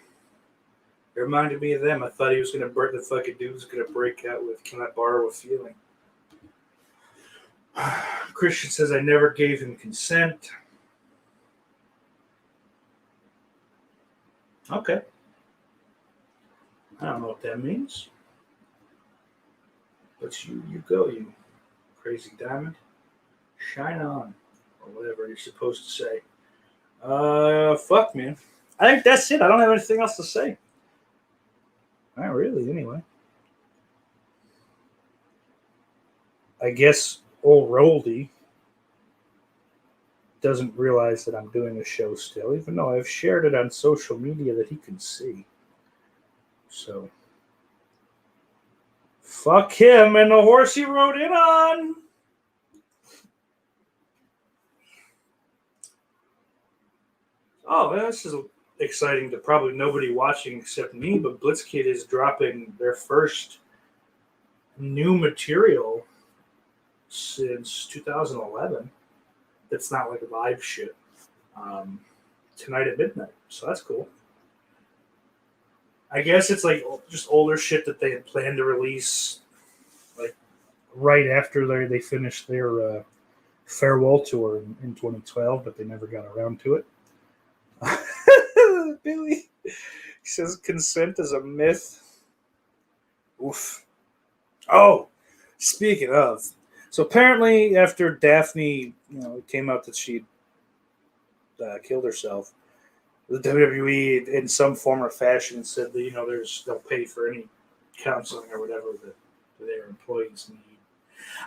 S2: reminded me of them. I thought he was gonna break the fucking dude was gonna break out with "Can I borrow a feeling?" Christian says I never gave him consent. Okay. I don't know what that means. But you go, you crazy diamond. Shine on. Or whatever you're supposed to say. Fuck, man. I think that's it. I don't have anything else to say. Not really, anyway. I guess old Roldy doesn't realize that I'm doing a show still, even though I've shared it on social media that he can see. So, fuck him and the horse he rode in on. Oh, this is exciting to probably nobody watching except me, but Blitzkid is dropping their first new material since 2011. It's not like live shit. Tonight at midnight, so that's cool. I guess it's like just older shit that they had planned to release, like right after they finished their farewell tour in 2012, but they never got around to it. Billy says consent is a myth. Oof. Oh, speaking of, so apparently after Daphne, it came out that she killed herself. The WWE, in some form or fashion, said that they'll pay for any counseling or whatever that their employees need.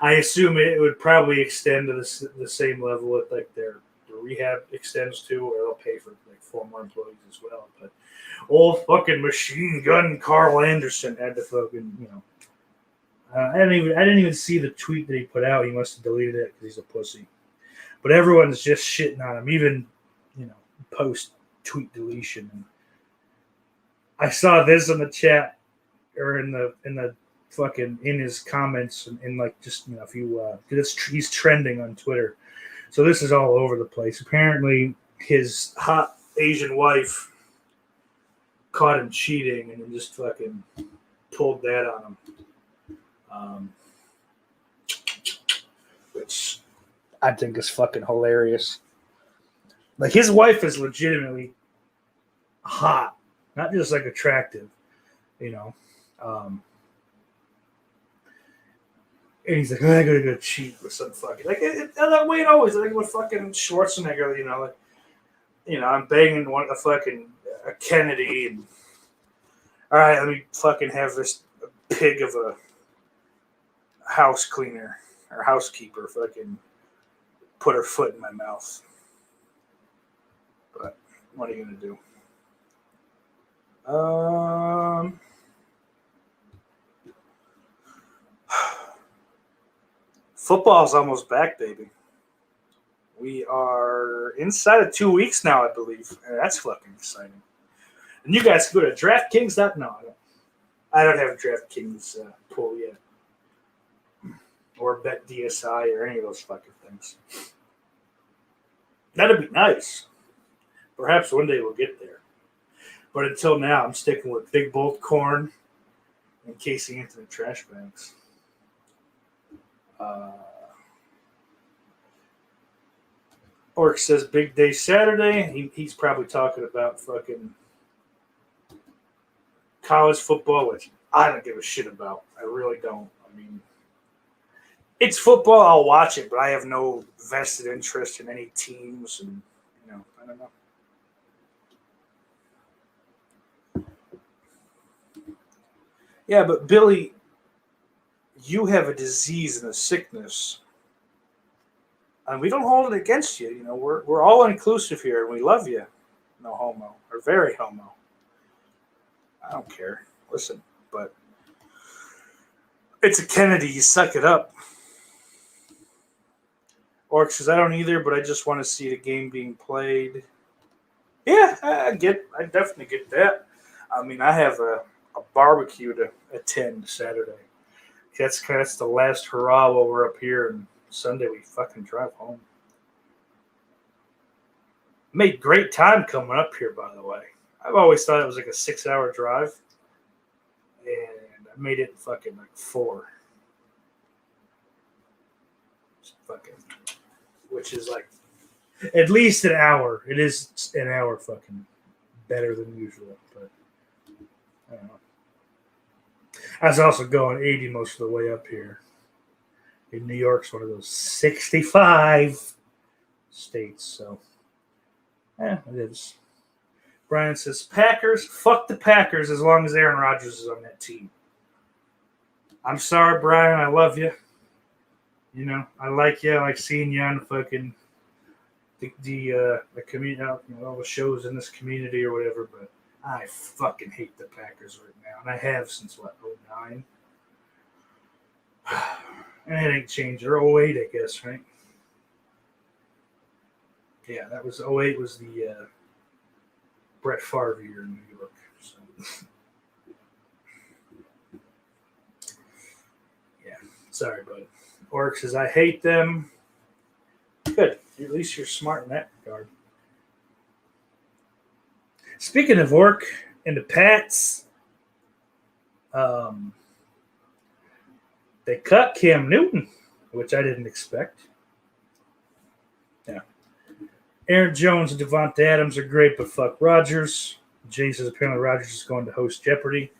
S2: I assume it would probably extend to the same level that like the rehab extends to, or they'll pay for like former employees as well. But old fucking machine gun Carl Anderson had to fucking I didn't even see the tweet that he put out. He must have deleted it because he's a pussy. But everyone's just shitting on him, even post tweet deletion. And I saw this in the chat or in the fucking in his comments and like just if you he's trending on Twitter, so this is all over the place. Apparently, his hot Asian wife caught him cheating and just fucking pulled that on him. Which I think is fucking hilarious. Like his wife is legitimately hot, not just like attractive, And he's like, I gotta go cheat with some fucking that way it always like with fucking Schwarzenegger, I'm banging a fucking a Kennedy, and all right, let me fucking have this pig of a house cleaner or housekeeper fucking put her foot in my mouth. But what are you gonna do? Football's almost back, baby. We are inside of 2 weeks now, I believe. And that's fucking exciting. And you guys can go to DraftKings. No, I don't have a DraftKings pool yet. Or BetDSI or any of those fucking things. That'd be nice. Perhaps one day we'll get there. But until now, I'm sticking with Big Bolt Corn and Casey Anthony trash bags. Orc says big day Saturday. He's probably talking about fucking college football, which I don't give a shit about. I really don't. I mean, it's football. I'll watch it, but I have no vested interest in any teams, and I don't know. Yeah, but Billy, you have a disease and a sickness, and we don't hold it against you. We're all inclusive here, and we love you. No homo, or very homo. I don't care. Listen, but it's a Kennedy. You suck it up. Orc says, I don't either, but I just want to see the game being played. Yeah, I definitely get that. I mean, I have a barbecue to attend Saturday. That's the last hurrah while we're up here, and Sunday we fucking drive home. Made great time coming up here, by the way. I've always thought it was like a 6-hour drive, and I made it in fucking like 4. Fucking, which is like at least an hour. It is an hour fucking better than usual, but I don't know. I was also going 80 most of the way up here. In New York's one of those 65 states, so it is. Brian says, Packers, fuck the Packers as long as Aaron Rodgers is on that team. I'm sorry, Brian, I love you. I like you. I like seeing you on fucking the community, all the shows in this community or whatever, but I fucking hate the Packers right now, and I have since, 2009? And it ain't changed. Or 2008, I guess, right? Yeah, that was 2008 was the Brett Favre year in New York. So. Yeah, sorry, bud. Orc says, I hate them. Good. At least you're smart in that regard. Speaking of Orc and the Pats, they cut Cam Newton, which I didn't expect. Yeah. Aaron Jones and Devonta Adams are great, but fuck Rodgers. Jay says apparently Rodgers is going to host Jeopardy.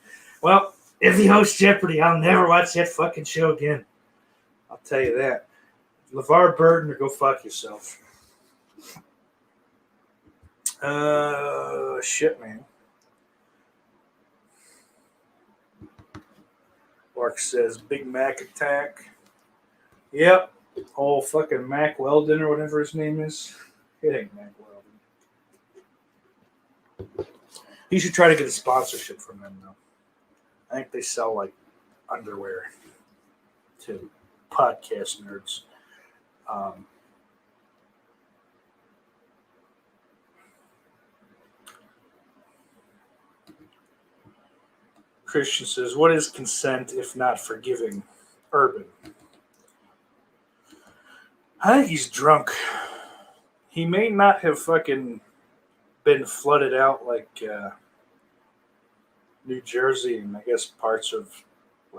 S2: Well, if he hosts Jeopardy, I'll never watch that fucking show again. I'll tell you that. LeVar Burton, or go fuck yourself. Shit, man. Mark says Big Mac attack. Yep. Old fucking Mac Weldon or whatever his name is. It ain't Mac Weldon. He should try to get a sponsorship from them, though. I think they sell, like, underwear to podcast nerds. Christian says, what is consent if not forgiving? Urban. I think he's drunk. He may not have fucking been flooded out like New Jersey and I guess parts of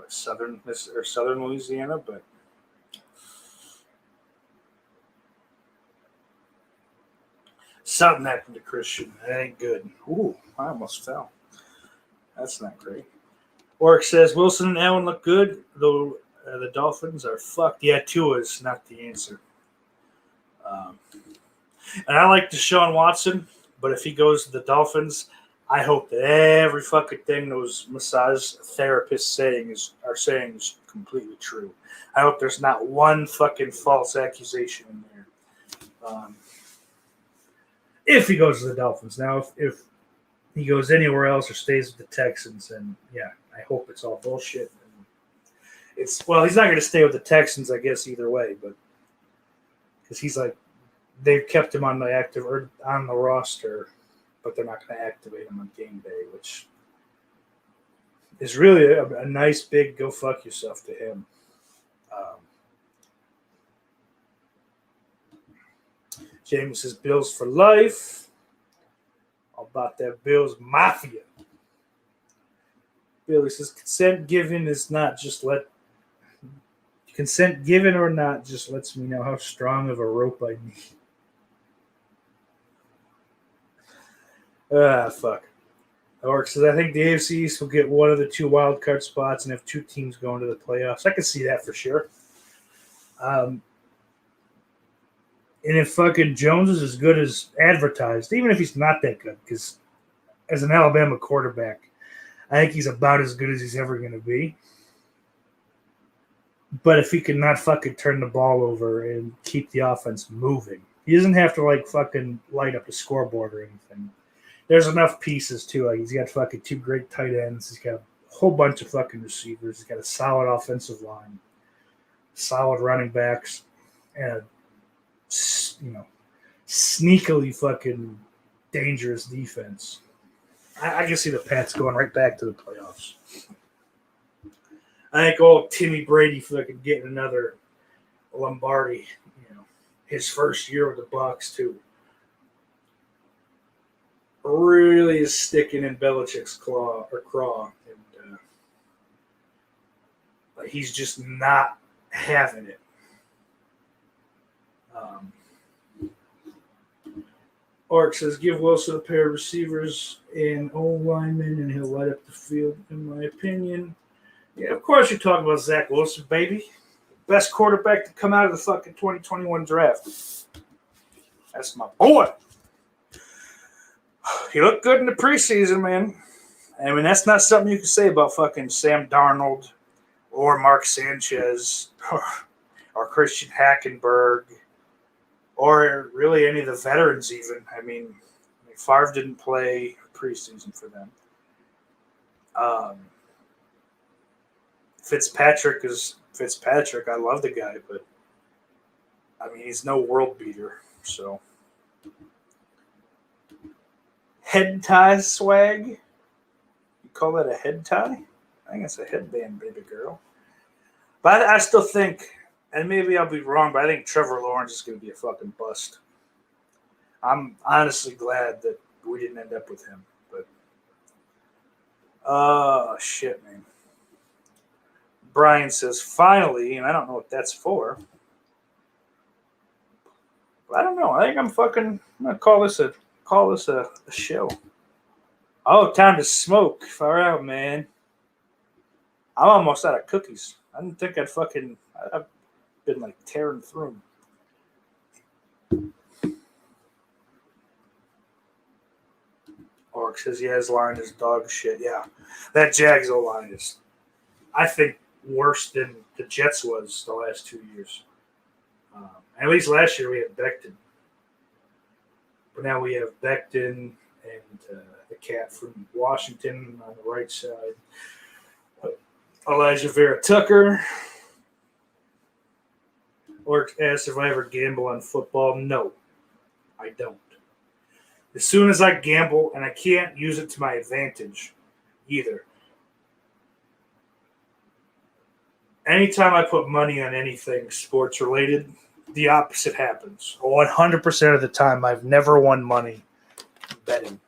S2: southern Louisiana, but something happened to Christian. That ain't good. Ooh, I almost fell. That's not great. Orc says Wilson and Allen look good, though the Dolphins are fucked. Yeah, Tua is not the answer. And I like Deshaun Watson, but if he goes to the Dolphins, I hope that every fucking thing those massage therapists are saying is completely true. I hope there's not one fucking false accusation in there. If he goes to the Dolphins. Now, if he goes anywhere else or stays with the Texans, and yeah, I hope it's all bullshit. He's not going to stay with the Texans, I guess, either way, but because he's like, they've kept him on the roster, but they're not going to activate him on game day, which is really a nice big go fuck yourself to him. James says Bills for life. All about that Bills mafia. Billy says consent given or not just lets me know how strong of a rope I need. Fuck. Orc says, I think the AFC East will get one of the two wild card spots and have two teams going to the playoffs. I can see that for sure. And if fucking Jones is as good as advertised, even if he's not that good, because as an Alabama quarterback, I think he's about as good as he's ever going to be. But if he can not fucking turn the ball over and keep the offense moving, he doesn't have to like fucking light up the scoreboard or anything. There's enough pieces too. Like he's got fucking two great tight ends. He's got a whole bunch of fucking receivers. He's got a solid offensive line, solid running backs, and sneakily fucking dangerous defense. I can see the Pats going right back to the playoffs. I think old Timmy Brady fucking getting another Lombardi, his first year with the Bucs too. Really is sticking in Belichick's craw, and he's just not having it. Orc says, give Wilson a pair of receivers and O-linemen, and he'll light up the field, in my opinion. Yeah, of course you're talking about Zach Wilson, baby. Best quarterback to come out of the fucking 2021 draft. That's my boy. He looked good in the preseason, man. I mean, that's not something you can say about fucking Sam Darnold or Mark Sanchez or Christian Hackenberg or really any of the veterans even. I mean, Favre didn't play preseason for them. Fitzpatrick is Fitzpatrick. I love the guy, but I mean, he's no world beater. So, head tie swag. You call that a head tie? I think it's a headband, baby girl. But I still think and maybe I'll be wrong, but I think Trevor Lawrence is going to be a fucking bust. I'm honestly glad that we didn't end up with him. But, shit, man. Brian says, finally, and I don't know what that's for. But I don't know. I think I'm going to call this a show. Oh, time to smoke. Far out, man. I'm almost out of cookies. I didn't think I've been like tearing through them. Orc says, yeah, his line is dog shit. Yeah, that Jags O line is, I think, worse than the Jets was the last 2 years. At least last year we had Becton. But now we have Becton and the cat from Washington on the right side. Elijah Vera Tucker. Or asked if I ever gamble on football. No, I don't. As soon as I gamble, and I can't use it to my advantage either. Anytime I put money on anything sports related, the opposite happens. 100% of the time, I've never won money betting.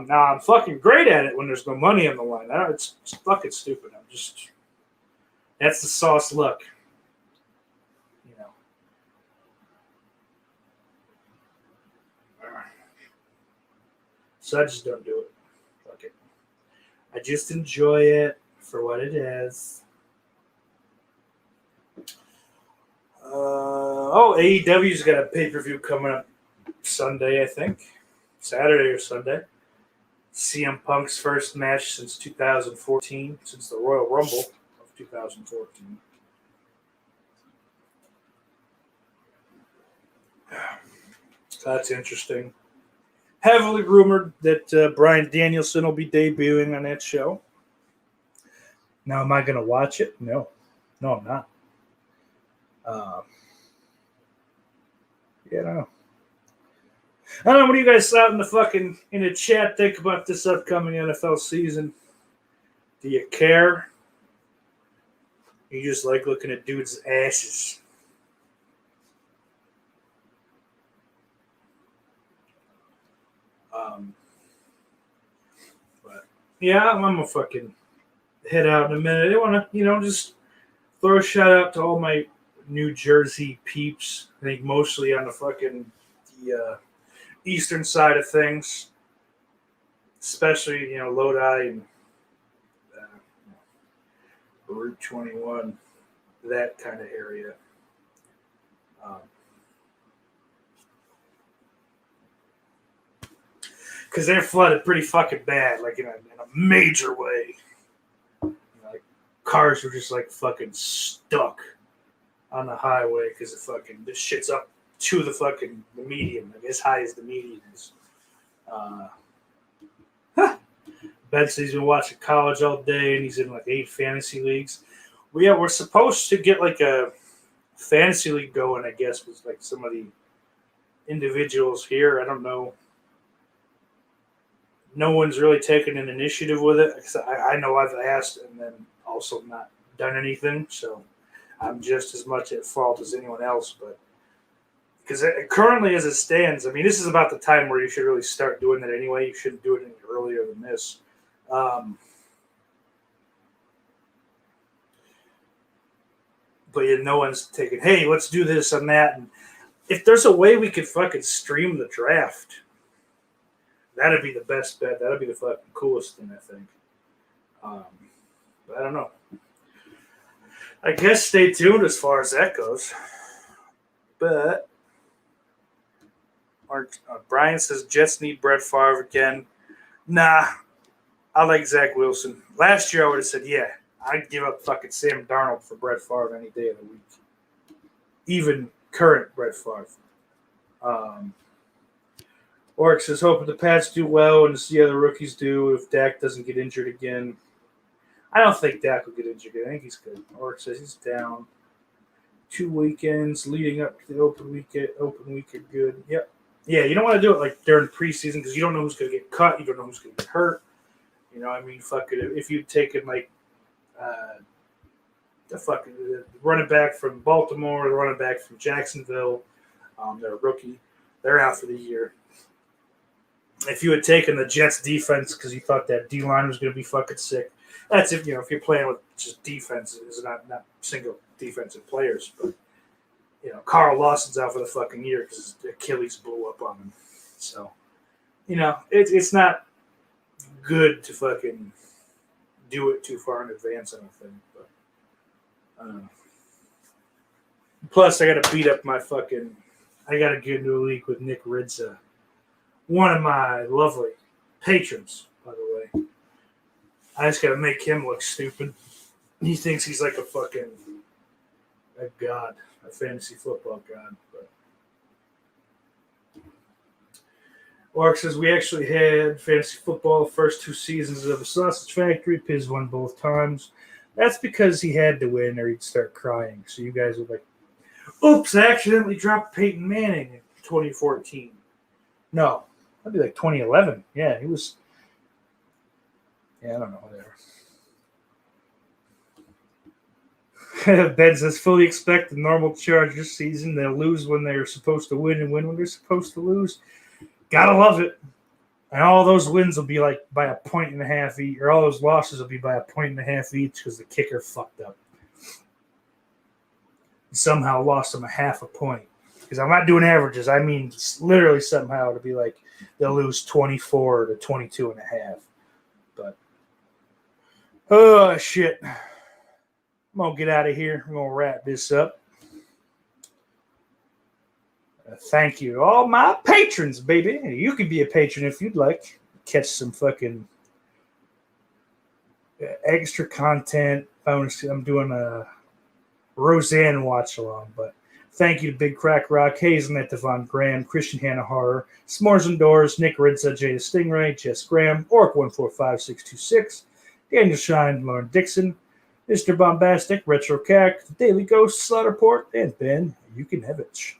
S2: Now I'm fucking great at it when there's no money on the line. It's fucking stupid. That's the sauce luck. You know. So I just don't do it. Fuck it. I just enjoy it for what it is. AEW's got a pay-per-view coming up Sunday, I think. Saturday or Sunday. CM Punk's first match since 2014, since the Royal Rumble of 2014. So that's interesting. Heavily rumored that Bryan Danielson will be debuting on that show. Now, am I going to watch it? No. No, I'm not. Yeah, I don't know. I don't know. What do you guys out in the chat think about this upcoming NFL season? Do you care? You just like looking at dudes' asses. But yeah, I'm gonna fucking head out in a minute. I want to, just throw a shout out to all my New Jersey peeps. I think mostly on the eastern side of things, especially Lodi and Route 21, that kind of area. Because they're flooded pretty fucking bad, like in a major way. Like cars were just like fucking stuck on the highway because this shit's up to the median, like as high as the median is. Benson's been watching college all day, and he's in like 8 fantasy leagues. We're supposed to get like a fantasy league going, I guess, with like some of the individuals here. I don't know. No one's really taken an initiative with it. I know I've asked and then also not done anything, so I'm just as much at fault as anyone else. But because currently, as it stands, I mean, this is about the time where you should really start doing that anyway. You shouldn't do it any earlier than this. But no one's taking, hey, let's do this and that. And if there's a way we could fucking stream the draft, that'd be the best bet. That'd be the fucking coolest thing, I think. But I don't know. I guess stay tuned as far as that goes. But Brian says Jets need Brett Favre again. Nah, I like Zach Wilson. Last year I would have said, yeah, I'd give up fucking Sam Darnold for Brett Favre any day of the week. Even current Brett Favre. Orc says, hoping the Pats do well and to see how the rookies do if Dak doesn't get injured again. I don't think Dak will get injured again. I think he's good. Orc says he's down. 2 weekends leading up to the open week are good. Yep. Yeah, you don't want to do it like during preseason because you don't know who's going to get cut. You don't know who's going to get hurt. I mean, fuck it. If you'd taken like the running back from Baltimore, the running back from Jacksonville. They're a rookie. They're out for the year. If you had taken the Jets defense because you thought that D-line was going to be fucking sick, that's if you're playing with just defenses, not single defensive players. But Carl Lawson's out for the fucking year because his Achilles blew up on him. So it's not good to fucking do it too far in advance, I don't think. But plus, I got to beat up my fucking. I got to get into a league with Nick Ridza, one of my lovely patrons, by the way. I just got to make him look stupid. He thinks he's like a god, a fantasy football god. But Mark says we actually had fantasy football the first 2 seasons of the Sausage Factory. Piz won both times. That's because he had to win or he'd start crying. So you guys would oops, I accidentally dropped Peyton Manning in 2014. No, that'd be 2011. Yeah, he was. Yeah, I don't know, whatever. Ben says, fully expect the normal Chargers season. They'll lose when they're supposed to win and win when they're supposed to lose. Gotta love it. And all those wins will be by 1.5 each, or all those losses will be by 1.5 each because the kicker fucked up. Somehow lost them 0.5 point. Because I'm not doing averages. I mean, literally somehow to be they'll lose 24 to 22.5. But, oh, shit. I'm going to get out of here. I'm going to wrap this up. Thank you to all my patrons, baby. You can be a patron if you'd like. Catch some fucking extra content. I'm doing a Roseanne watch along, but thank you to Big Crack Rock, Hazelnut, Devon Graham, Christian Hannah Horror, S'mores Indoors, Nick Ridza, Jada Stingray, Jess Graham, Orc145626, Daniel Shine, Lauren Dixon, Mr. Bombastic, Retro Cack, The Daily Ghost, Slaughterport, and Ben Yukinevich.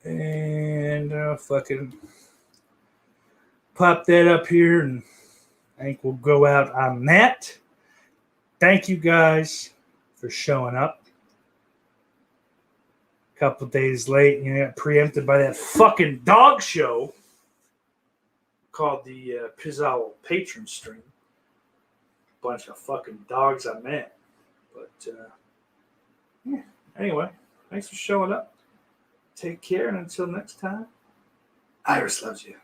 S2: And fucking pop that up here, and I think we'll go out on that. Thank you guys for showing up. A couple days late, got preempted by that fucking dog show called the Pizzal Patron Stream. Bunch of fucking dogs I met. But, anyway, thanks for showing up. Take care, and until next time, Iris loves you.